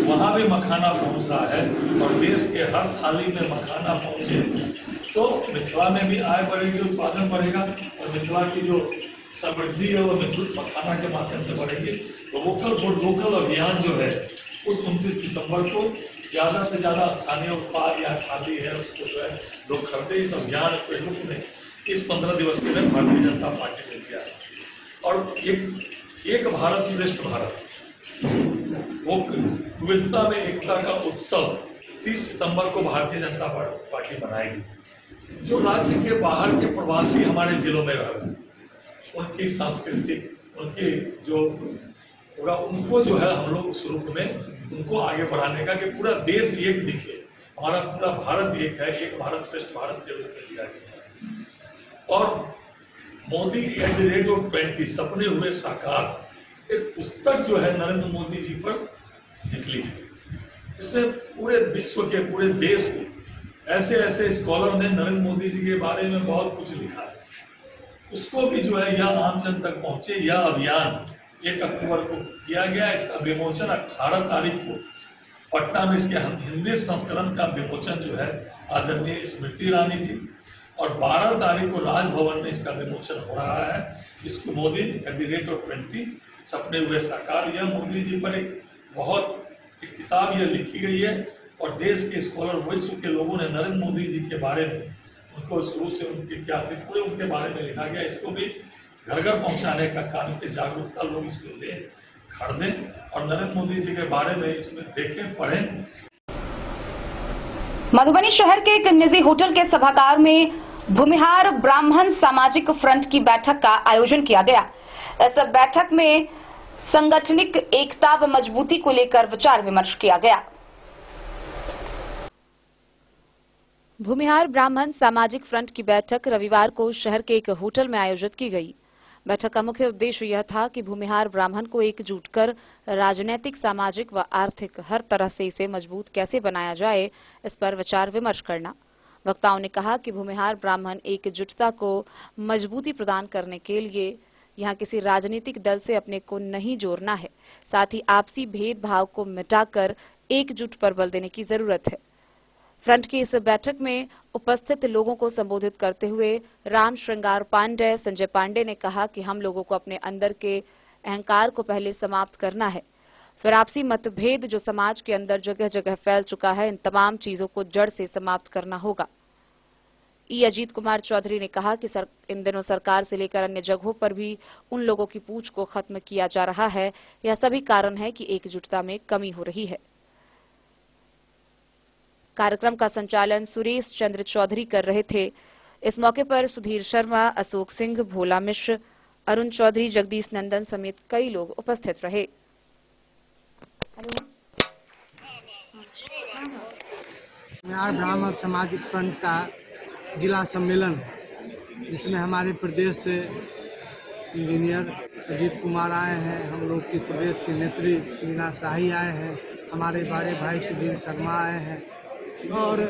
वहां भी मखाना पहुंच रहा है और देश के हर थाली में मखाना पहुंचे तो मिथिला में भी आय बढ़ेगी, उत्पादन बढ़ेगा और मिथिला की जो समृद्धि है वो मखाना के माध्यम से बढ़ेगी। तो वोकल फॉर लोकल अभियान जो है उस 29 दिसंबर को ज्यादा से ज्यादा स्थानीय उत्पाद या खादी है उसको जो है लोग खरीदे। इस अभियान प्रयोग में इस 15 दिवस के लिए भारतीय जनता पार्टी ने किया है। और एक भारत श्रेष्ठ भारत, वो विविधता में एकता का उत्सव 30 सितंबर को भारतीय जनता पार्टी मनाएगी। जो राज्य के बाहर के प्रवासी हमारे जिलों में रह रहे, उनकी सांस्कृतिक, उनकी जो होगा, उनको जो है हम लोग उस रूप में उनको आगे बढ़ाने का कि पूरा देश एक दिखे, हमारा पूरा भारत एक है, एक भारत श्रेष्ठ भारत के रूप में दिया गया है। और मोदी @20 सपने हुए साकार एक पुस्तक जो है नरेंद्र मोदी जी पर निकली है। इसमें पूरे विश्व के, पूरे देश के ऐसे ऐसे स्कॉलर ने नरेंद्र मोदी जी के बारे में बहुत कुछ लिखा है। उसको भी जो है यह आम जन तक पहुंचे। यह अभियान 1 अक्टूबर को किया गया। इसका विमोचन 18 तारीख को पटना में इसके हिंदी संस्करण का विमोचन जो है आदरणीय स्मृति ईरानी जी, और 12 तारीख को राजभवन में इसका विमोचन हो रहा है। इसको मोदी @20 सपने हुए साकार, यह मोदी जी पर एक किताब यह लिखी गई है और देश के स्कॉलर विश्व के लोगों ने नरेंद्र मोदी जी के बारे में, उनको शुरू से उनके क्या थे पूरे उनके बारे में लिखा गया। इसको भी घर घर पहुंचाने का काम, इसकी जागरूकता लोग इसको लें, खरीदें और नरेंद्र मोदी जी के बारे में इसमें देखें, पढ़ें। मधुबनी शहर के एक निजी होटल के सभागार में भूमिहार ब्राह्मण सामाजिक फ्रंट की बैठक का आयोजन किया गया। इस बैठक में संगठनिक एकता व मजबूती को लेकर विचार विमर्श किया गया। भूमिहार ब्राह्मण सामाजिक फ्रंट की बैठक रविवार को शहर के एक होटल में आयोजित की गई। बैठक का मुख्य उद्देश्य यह था कि भूमिहार ब्राह्मण को एकजुट कर राजनीतिक, सामाजिक व आर्थिक हर तरह से इसे मजबूत कैसे बनाया जाए, इस पर विचार विमर्श करना। वक्ताओं ने कहा कि भूमिहार ब्राह्मण एकजुटता को मजबूती प्रदान करने के लिए यहाँ किसी राजनीतिक दल से अपने को नहीं जोड़ना है, साथ ही आपसी भेदभाव को मिटाकर एकजुट पर बल देने की जरूरत है। फ्रंट की इस बैठक में उपस्थित लोगों को संबोधित करते हुए राम श्रृंगार पांडे, संजय पांडे ने कहा कि हम लोगों को अपने अंदर के अहंकार को पहले समाप्त करना है, फिर आपसी मतभेद जो समाज के अंदर जगह जगह फैल चुका है, इन तमाम चीजों को जड़ से समाप्त करना होगा। अजीत कुमार चौधरी ने कहा कि इन दिनों सरकार से लेकर अन्य जगहों पर भी उन लोगों की पूछ को खत्म किया जा रहा है। यह सभी कारण है कि एकजुटता में कमी हो रही है। कार्यक्रम का संचालन सुरेश चंद्र चौधरी कर रहे थे। इस मौके पर सुधीर शर्मा, अशोक सिंह, भोला मिश्र, अरुण चौधरी, जगदीश नंदन समेत कई लोग उपस्थित रहे। बिहार ब्राह्मण सामाजिक फ्रंट का जिला सम्मेलन, जिसमें हमारे प्रदेश से इंजीनियर अजीत कुमार आए हैं, हम लोग के प्रदेश के नेत्री मीना शाही आए हैं, हमारे बड़े भाई सुधीर शर्मा आए हैं और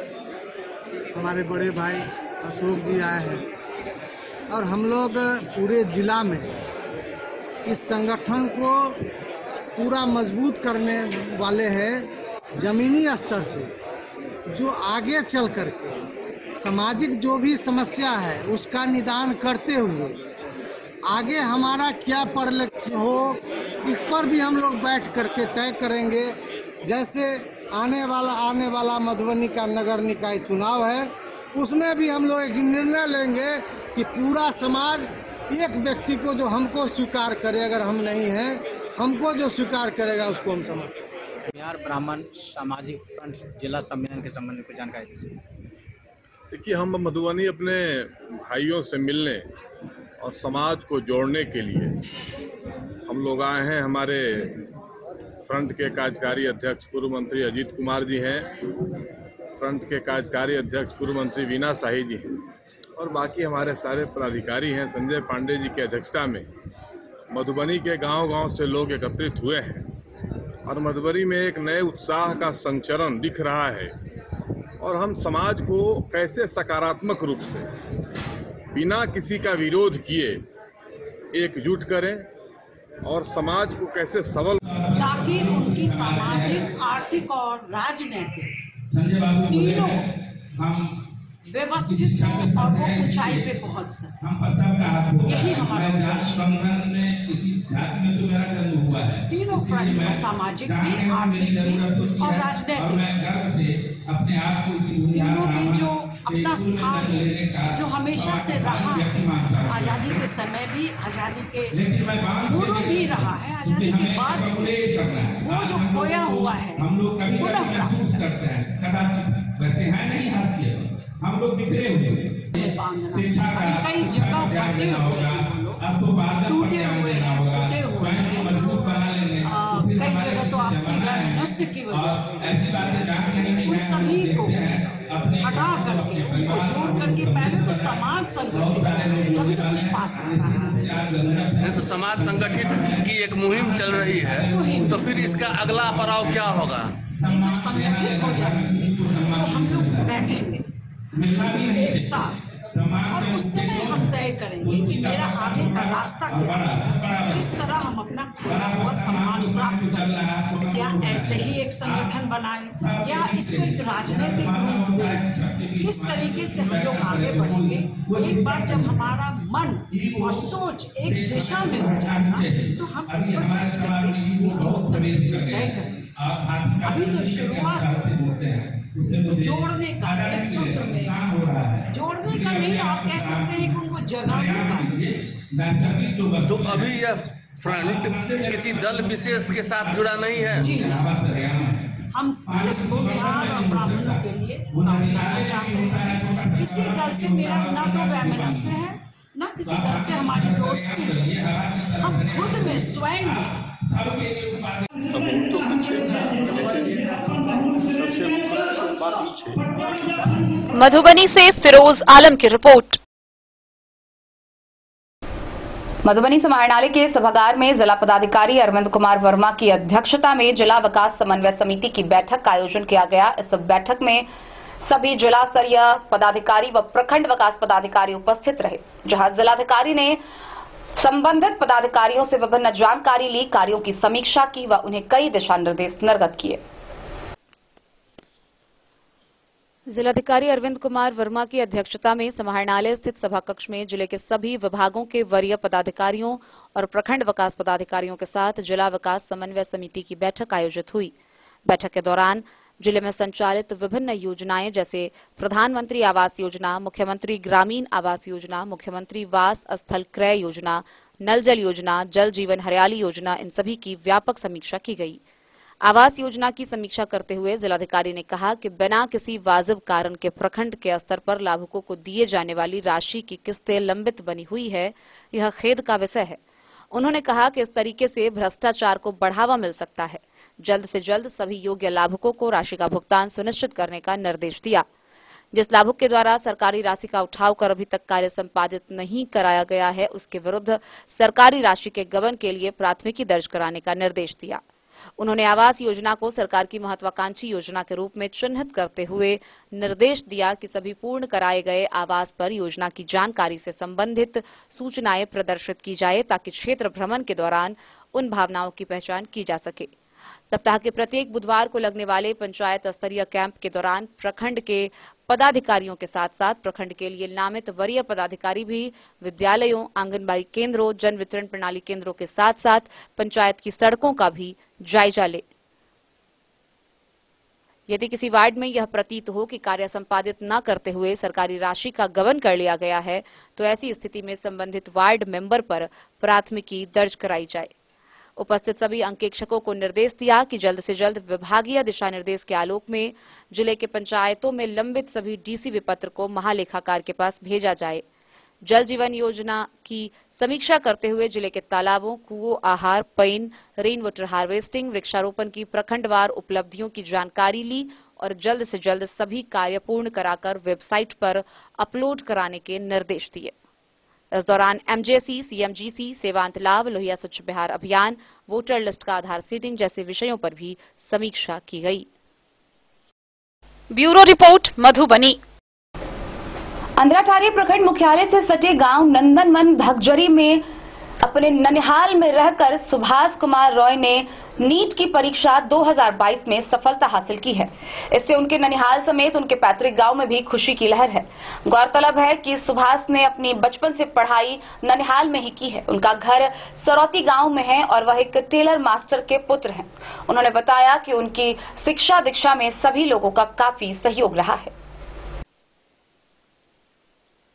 हमारे बड़े भाई अशोक जी आए हैं और हम लोग पूरे जिला में इस संगठन को पूरा मजबूत करने वाले हैं। जमीनी स्तर से जो आगे चल करके सामाजिक जो भी समस्या है उसका निदान करते हुए आगे हमारा क्या परिलक्ष्य हो इस पर भी हम लोग बैठ करके तय करेंगे। जैसे आने वाला मधुबनी का नगर निकाय चुनाव है, उसमें भी हम लोग एक निर्णय लेंगे कि पूरा समाज एक व्यक्ति को जो हमको स्वीकार करे, अगर हम नहीं हैं हमको जो स्वीकार करेगा उसको हम समझें। बिहार ब्राह्मण सामाजिक फ्रंट जिला सम्मेलन के संबंध में कुछ जानकारी दीजिए। देखिए, हम मधुबनी अपने भाइयों से मिलने और समाज को जोड़ने के लिए हम लोग आए हैं। हमारे फ्रंट के कार्यकारी अध्यक्ष पूर्व मंत्री अजीत कुमार जी हैं, फ्रंट के कार्यकारी अध्यक्ष पूर्व मंत्री वीना शाही जी हैं और बाकी हमारे सारे पदाधिकारी हैं। संजय पांडे जी की अध्यक्षता में मधुबनी के गांव-गांव से लोग एकत्रित हुए हैं और मधुबनी में एक नए उत्साह का संचरण दिख रहा है और हम समाज को कैसे सकारात्मक रूप से बिना किसी का विरोध किए एकजुट करें और समाज को कैसे सबल, ताकि उनकी सामाजिक, आर्थिक और राजनीतिक तीनों व्यवस्थित हो और वो ऊंचाई पे पहुंच सके। यही हमारा तीनों फ्रंट में, सामाजिक भी, आर्थिक भी और राजनीतिक, तीनों भी जो अपना स्थान जो हमेशा से रहा है, आजादी के समय भी, आजादी के पूर्व भी रहा है, आजादी के बाद वो जो खोया हुआ है पुनः प्राप्त करते हैं। वैसे है नहीं हासिल, हम लोग बिखरे हुए कई जगह बटे हुए, टूटे हुए हैं, कई जगह तो आपसी नस्य की वजह से उन सभी को हटा करके, उनको जोड़ करके पहले तो समाज संगठित तभी तो कुछ पा सकता है। तो समाज संगठित की एक मुहिम चल रही है, तो फिर इसका अगला पड़ाव क्या होगा? जब संगठित हो जाएंगे तो हम लोग बैठेंगे एक साथ और उस समय हम तय करेंगे कि मेरा आगे का रास्ता क्या है, किस तरह हम अपना खोया हुआ सम्मान प्राप्त करें। क्या ऐसे ही एक संगठन बनाएं या इसको एक राजनीतिक रूप दें, किस तरीके से हम लोग आगे बढ़ेंगे। एक बार जब हमारा मन और सोच एक दिशा में हो जाएगा तो हम इसको तय करेंगे। अभी तो शुरुआत जोड़ने का, एक सूत्र में जोड़ने का नहीं, आप कह सकते हैं कि उनको जगाने का। तो अभी यह फ्रंट किसी दल विशेष के साथ जुड़ा नहीं है? जी, हम सिर्फ बिहार और ब्राह्मणों के लिए काम करना चाहते हैं। किसी दल से मेरा न तो वैमनस्य है, न किसी दल से हमारी दोस्ती है। हम खुद में स्वयं में मधुबनी से फिरोज आलम की रिपोर्ट। मधुबनी समाहरणालय के सभागार में जिला पदाधिकारी अरविंद कुमार वर्मा की अध्यक्षता में जिला विकास समन्वय समिति की बैठक का आयोजन किया गया। इस बैठक में सभी जिला स्तरीय पदाधिकारी व प्रखंड विकास पदाधिकारी उपस्थित रहे, जहां जिलाधिकारी ने संबंधित पदाधिकारियों से विभिन्न जानकारी ली, कार्यों की समीक्षा की व उन्हें कई दिशा निर्देश निर्गत किए। जिलाधिकारी अरविंद कुमार वर्मा की अध्यक्षता में समाहरणालय स्थित सभा कक्ष में जिले के सभी विभागों के वरीय पदाधिकारियों और प्रखंड विकास पदाधिकारियों के साथ जिला विकास समन्वय समिति की बैठक आयोजित हुई। बैठक के दौरान जिले में संचालित विभिन्न योजनाएं जैसे प्रधानमंत्री आवास योजना, मुख्यमंत्री ग्रामीण आवास योजना, मुख्यमंत्री वास स्थल क्रय योजना, नल जल योजना, जल जीवन हरियाली योजना, इन सभी की व्यापक समीक्षा की गई। आवास योजना की समीक्षा करते हुए जिलाधिकारी ने कहा कि बिना किसी वाजिब कारण के प्रखंड के स्तर पर लाभुकों को दिए जाने वाली राशि की किस्तें लंबित बनी हुई है, यह खेद का विषय है। उन्होंने कहा कि इस तरीके से भ्रष्टाचार को बढ़ावा मिल सकता है। जल्द से जल्द सभी योग्य लाभुकों को राशि का भुगतान सुनिश्चित करने का निर्देश दिया। जिस लाभुक के द्वारा सरकारी राशि का उठाव कर अभी तक कार्य संपादित नहीं कराया गया है, उसके विरुद्ध सरकारी राशि के गबन के लिए प्राथमिकी दर्ज कराने का निर्देश दिया। उन्होंने आवास योजना को सरकार की महत्वाकांक्षी योजना के रूप में चिन्हित करते हुए निर्देश दिया कि सभी पूर्ण कराए गए आवास पर योजना की जानकारी से संबंधित सूचनाएं प्रदर्शित की जाए ताकि क्षेत्र भ्रमण के दौरान उन भावनाओं की पहचान की जा सके। सप्ताह के प्रत्येक बुधवार को लगने वाले पंचायत स्तरीय कैंप के दौरान प्रखंड के पदाधिकारियों के साथ साथ प्रखंड के लिए नामित वरीय पदाधिकारी भी विद्यालयों, आंगनबाड़ी केंद्रों, जन वितरण प्रणाली केंद्रों के साथ साथ पंचायत की सड़कों का भी जायजा ले। यदि किसी वार्ड में यह प्रतीत हो कि कार्य संपादित न करते हुए सरकारी राशि का गबन कर लिया गया है तो ऐसी स्थिति में संबंधित वार्ड मेंबर पर प्राथमिकी दर्ज कराई जाए। उपस्थित सभी अंकेक्षकों को निर्देश दिया कि जल्द से जल्द विभागीय दिशा निर्देश के आलोक में जिले के पंचायतों में लंबित सभी डीसी विपत्र को महालेखाकार के पास भेजा जाए। जल जीवन योजना की समीक्षा करते हुए जिले के तालाबों, कुओं, आहार, पईन, रेन वाटर हार्वेस्टिंग, वृक्षारोपण की प्रखंडवार उपलब्धियों की जानकारी ली और जल्द से जल्द सभी कार्य पूर्ण कराकर वेबसाइट पर अपलोड कराने के निर्देश दिए। इस दौरान एमजेसी, सीएमजीसी, सेवांत लाभ, लोहिया स्वच्छ बिहार अभियान, वोटर लिस्ट का आधार सीडिंग जैसे विषयों पर भी समीक्षा की गई। Bureau report, Madhubani. अंधराठारी प्रखंड मुख्यालय से सटे गांव नंदनवन धगजरी में अपने ननिहाल में रहकर सुभाष कुमार रॉय ने नीट की परीक्षा 2022 में सफलता हासिल की है। इससे उनके ननिहाल समेत उनके पैतृक गांव में भी खुशी की लहर है। गौरतलब है कि सुभाष ने अपनी बचपन से पढ़ाई ननिहाल में ही की है। उनका घर सरौती गांव में है और वह एक टेलर मास्टर के पुत्र हैं। उन्होंने बताया कि उनकी शिक्षा दीक्षा में सभी लोगों का काफी सहयोग रहा है।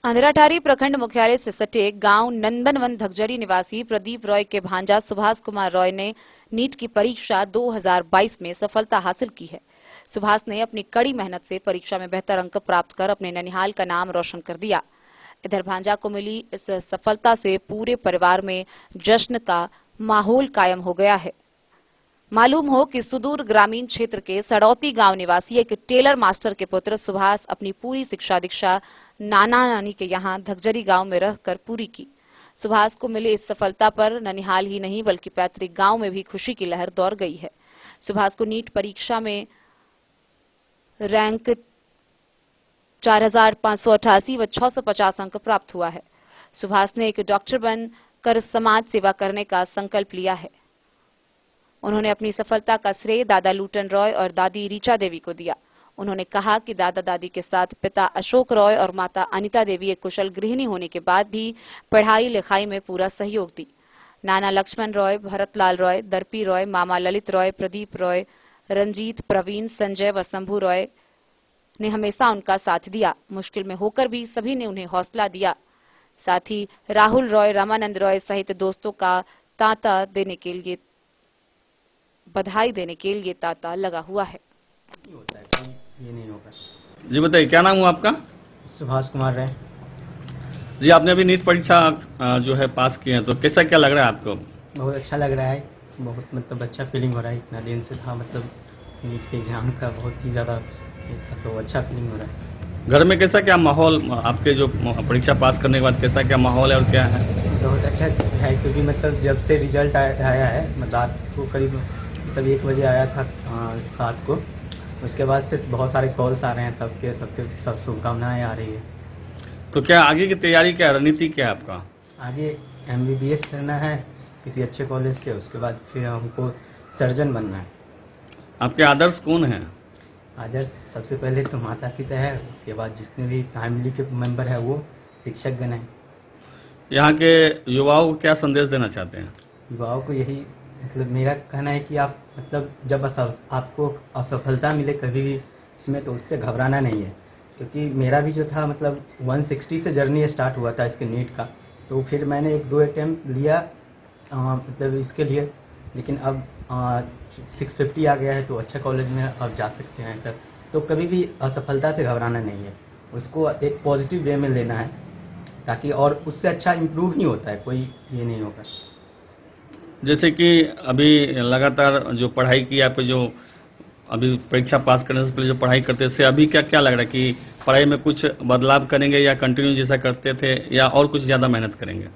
अंधराठारी प्रखंड मुख्यालय से सटे गांव नंदनवन धगजरी निवासी प्रदीप रॉय के भांजा सुभाष कुमार रॉय ने नीट की परीक्षा 2022 में सफलता हासिल की है। सुभाष ने अपनी कड़ी मेहनत से परीक्षा में बेहतर अंक प्राप्त कर अपने ननिहाल का नाम रोशन कर दिया। इधर भांजा को मिली इस सफलता से पूरे परिवार में जश्न का माहौल कायम हो गया है। मालूम हो कि सुदूर ग्रामीण क्षेत्र के सड़ौती गांव निवासी एक टेलर मास्टर के पुत्र सुभाष अपनी पूरी शिक्षा दीक्षा नाना नानी के यहां धगजरी गांव में रहकर पूरी की। सुभाष को मिली इस सफलता पर ननिहाल ही नहीं बल्कि पैतृक गांव में भी खुशी की लहर दौड़ गई है। सुभाष को नीट परीक्षा में रैंक 4588 व 650 अंक प्राप्त हुआ है। सुभाष ने एक डॉक्टर बनकर समाज सेवा करने का संकल्प लिया है। उन्होंने अपनी सफलता का श्रेय दादा लूटन रॉय और दादी रीचा देवी को दिया। उन्होंने कहा कि दादा दादी के साथ पिता अशोक रॉय और माता अनिता देवी एक कुशल गृहिणी होने के बाद भी पढ़ाई लिखाई में पूरा सहयोग दी। नाना लक्ष्मण रॉय, भरतलाल रॉय, दर्पी रॉय, मामा ललित रॉय, प्रदीप रॉय, रंजीत, प्रवीण, संजय व शंभू रॉय ने हमेशा उनका साथ दिया। मुश्किल में होकर भी सभी ने उन्हें हौसला दिया। साथ ही राहुल रॉय, रामानंद रॉय सहित दोस्तों का तांता देने के लिए बधाई देने के लिए तांता लगा हुआ है। ये नहीं होगा। जी बताइए, क्या नाम हुआ आपका? सुभाष कुमार राय। जी आपने अभी नीट परीक्षा जो है पास की है, तो कैसा क्या लग रहा है आपको? बहुत अच्छा लग रहा है, बहुत मतलब अच्छा फीलिंग हो रहा है। इतना दिन से था मतलब नीट के एग्जाम का बहुत ही ज़्यादा तो अच्छा फीलिंग हो रहा है। घर में कैसा क्या माहौल, आपके जो परीक्षा पास करने के बाद कैसा क्या माहौल है और क्या है? बहुत अच्छा है, क्योंकि मतलब जब से रिजल्ट आया है, मतलब रात को करीब मतलब 1 बजे आया था 7 को, उसके बाद से बहुत सारे कॉल्स आ रहे हैं सबके सब शुभकामनाएं आ रही है। तो क्या आगे की तैयारी, क्या रणनीति क्या है आपका? आगे MBBS करना है किसी अच्छे कॉलेज से, उसके बाद फिर हमको सर्जन बनना है। आपके आदर्श कौन है? आदर्श सबसे पहले तो माता पिता है, उसके बाद जितने भी फैमिली के मेंबर है वो शिक्षकगण है। यहाँ के युवाओं को क्या संदेश देना चाहते हैं? युवाओं को यही मतलब मेरा कहना है कि आप मतलब जब आपको असफलता मिले कभी भी इसमें, तो उससे घबराना नहीं है। क्योंकि मेरा भी जो था मतलब 160 से जर्नी स्टार्ट हुआ था इसके नीट का, तो फिर मैंने 1-2 अटैम्प्ट लिया मतलब इसके लिए, लेकिन अब 650 आ गया है तो अच्छा कॉलेज में अब जा सकते हैं सर। तो कभी भी असफलता से घबराना नहीं है, उसको एक पॉजिटिव वे में लेना है, ताकि और उससे अच्छा इम्प्रूव ही होता है, कोई ये नहीं होगा। जैसे कि अभी लगातार जो पढ़ाई की आप जो अभी परीक्षा पास करने से पहले जो पढ़ाई करते थे, अभी क्या क्या लग रहा है कि पढ़ाई में कुछ बदलाव करेंगे या कंटिन्यू जैसा करते थे या और कुछ ज़्यादा मेहनत करेंगे?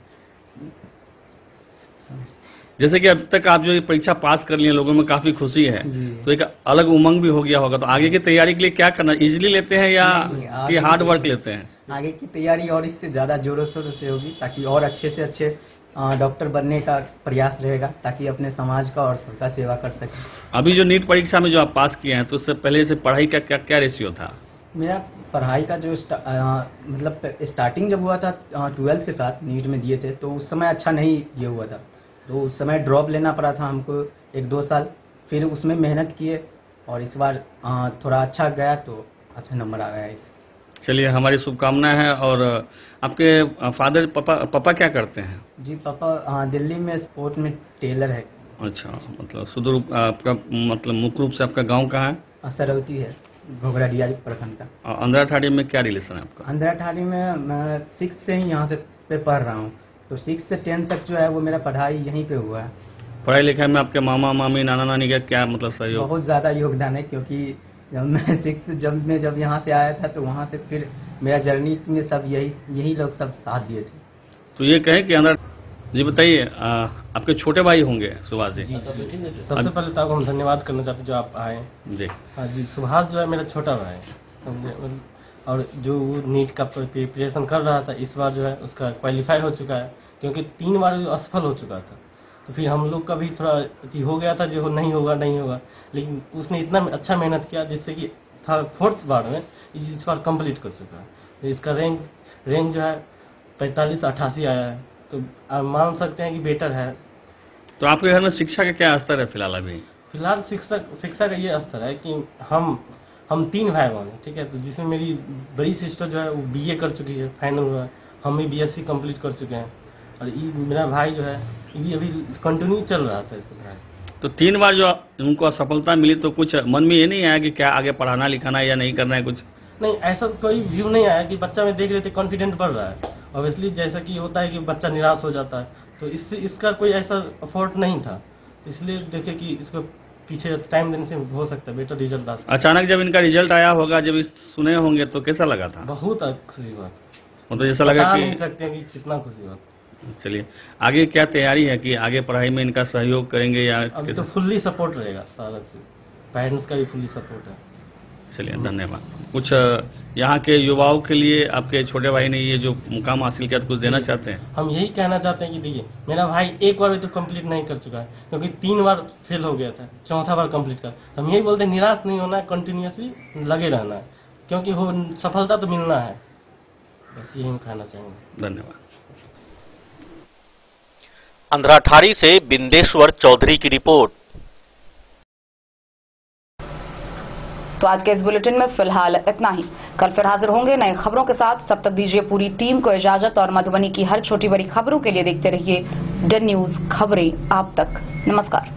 जैसे कि अब तक आप जो ये परीक्षा पास कर लिए, लोगों में काफी खुशी है, तो एक अलग उमंग भी हो गया होगा। तो आगे की तैयारी के लिए क्या करना, इजीली लेते हैं या कि हार्ड वर्क लेते हैं? आगे की तैयारी और इससे ज्यादा जोरों शोरों से होगी, ताकि और अच्छे से अच्छे डॉक्टर बनने का प्रयास रहेगा, ताकि अपने समाज का और सबका सेवा कर सके। अभी जो नीट परीक्षा में जो आप पास किए हैं, तो उससे पहले से पढ़ाई का क्या क्या रेशियो था? मेरा पढ़ाई का जो मतलब स्टार्टिंग जब हुआ था 12th के साथ नीट में दिए थे, तो उस समय अच्छा नहीं ये हुआ था, तो उस समय ड्रॉप लेना पड़ा था हमको 1-2 साल। फिर उसमें मेहनत किए और इस बार थोड़ा अच्छा गया, तो अच्छा नंबर आ रहा है इस। चलिए, हमारी शुभकामनाएं हैं। और आपके फादर पापा क्या करते हैं? जी पापा दिल्ली में स्पोर्ट में टेलर है। अच्छा, मतलब सुदूर आपका मतलब मुख्य रूप से आपका गांव कहाँ है? सरौती है, घोघराडिया प्रखंड का। अंधेरा ठाड़ी में क्या रिलेशन है आपका? अंधेरा ठाड़ी में मैं 6th से ही यहाँ से पे पढ़ रहा हूँ, तो 6th से 10th तक जो है वो मेरा पढ़ाई यहीं पे हुआ है। पढ़ाई लिखाई में आपके मामा मामी नाना नानी का क्या मतलब सहयोग? बहुत ज़्यादा योगदान है, क्योंकि जब मैं 6th जब यहाँ से आया था, तो वहाँ से फिर मेरा जर्नी में सब यही लोग सब साथ दिए थे। तो ये कहें कि अंदर जी बताइए, आपके छोटे भाई होंगे सुभाष जी? सबसे पहले तो आपको हम धन्यवाद करना चाहते हैं जो आप आए जी। हाँ जी, सुभाष जो है मेरा छोटा भाई है, और जो वो नीट का प्रिपरेशन कर रहा था, इस बार जो है उसका क्वालिफाई हो चुका है, क्योंकि 3 बार असफल हो चुका था। तो फिर हम लोग का भी थोड़ा हो गया था जो नहीं होगा, लेकिन उसने इतना अच्छा मेहनत किया जिससे कि 4th बार में इस बार कंप्लीट कर चुका है। तो इसका रैंक जो है 45-88 आया है, तो आप मान सकते हैं कि बेटर है। तो आपके घर में शिक्षा का क्या स्तर है फिलहाल? अभी फिलहाल शिक्षा का ये स्तर है कि हम 3 भाई बहन हैं, ठीक है, तो जिसमें मेरी बड़ी सिस्टर जो है वो BA कर चुकी है, फाइनल हुआ है, हम भी BSc कंप्लीट कर चुके हैं, और मेरा भाई जो है ये अभी कंटिन्यू चल रहा था इसका पढ़ाई। तो 3 बार जो उनको असफलता मिली, तो कुछ मन में ये नहीं आया कि क्या आगे पढ़ाना लिखाना या नहीं करना है कुछ? नहीं, ऐसा कोई व्यू नहीं आया कि बच्चा में देख रहे थे कॉन्फिडेंट बढ़ रहा है। ऑब्वियसली जैसा कि होता है कि बच्चा निराश हो जाता है, तो इसका कोई ऐसा एफर्ट नहीं था, तो इसलिए देखे कि इसको पीछे टाइम देने से हो सकता है बेटर रिजल्ट आ सकता है। अचानक जब इनका रिजल्ट आया होगा, जब सुने होंगे, तो कैसा लगा था? बहुत खुशी बात, मतलब जैसा लगा कि नहीं सकते हैं कि कितना खुशी बात। चलिए, आगे क्या तैयारी है कि आगे पढ़ाई में इनका सहयोग करेंगे या? अभी तो फुल्ली सपोर्ट रहेगा, सारा चीज पेरेंट्स का भी फुल्ली सपोर्ट है। चलिए, धन्यवाद। कुछ यहाँ के युवाओं के लिए आपके छोटे भाई ने ये जो मुकाम हासिल किया, तो कुछ देना चाहते हैं? हम यही कहना चाहते हैं कि देखिए, मेरा भाई 1 बार भी तो कंप्लीट नहीं कर चुका है, क्योंकि 3 बार फेल हो गया था, 4था बार कंप्लीट कर। तो हम यही बोलते हैं, निराश नहीं होना है, कंटिन्यूअसली लगे रहना है, क्योंकि वो सफलता तो मिलना है। बस यही हम कहना चाहेंगे। धन्यवाद। अंधराठाड़ी से बिंदेश्वर चौधरी की रिपोर्ट। तो आज के इस बुलेटिन में फिलहाल इतना ही। कल फिर हाजिर होंगे नई खबरों के साथ। तब तक दीजिए पूरी टीम को इजाजत और मधुबनी की हर छोटी बड़ी खबरों के लिए देखते रहिए DEN न्यूज, खबरें आप तक। नमस्कार।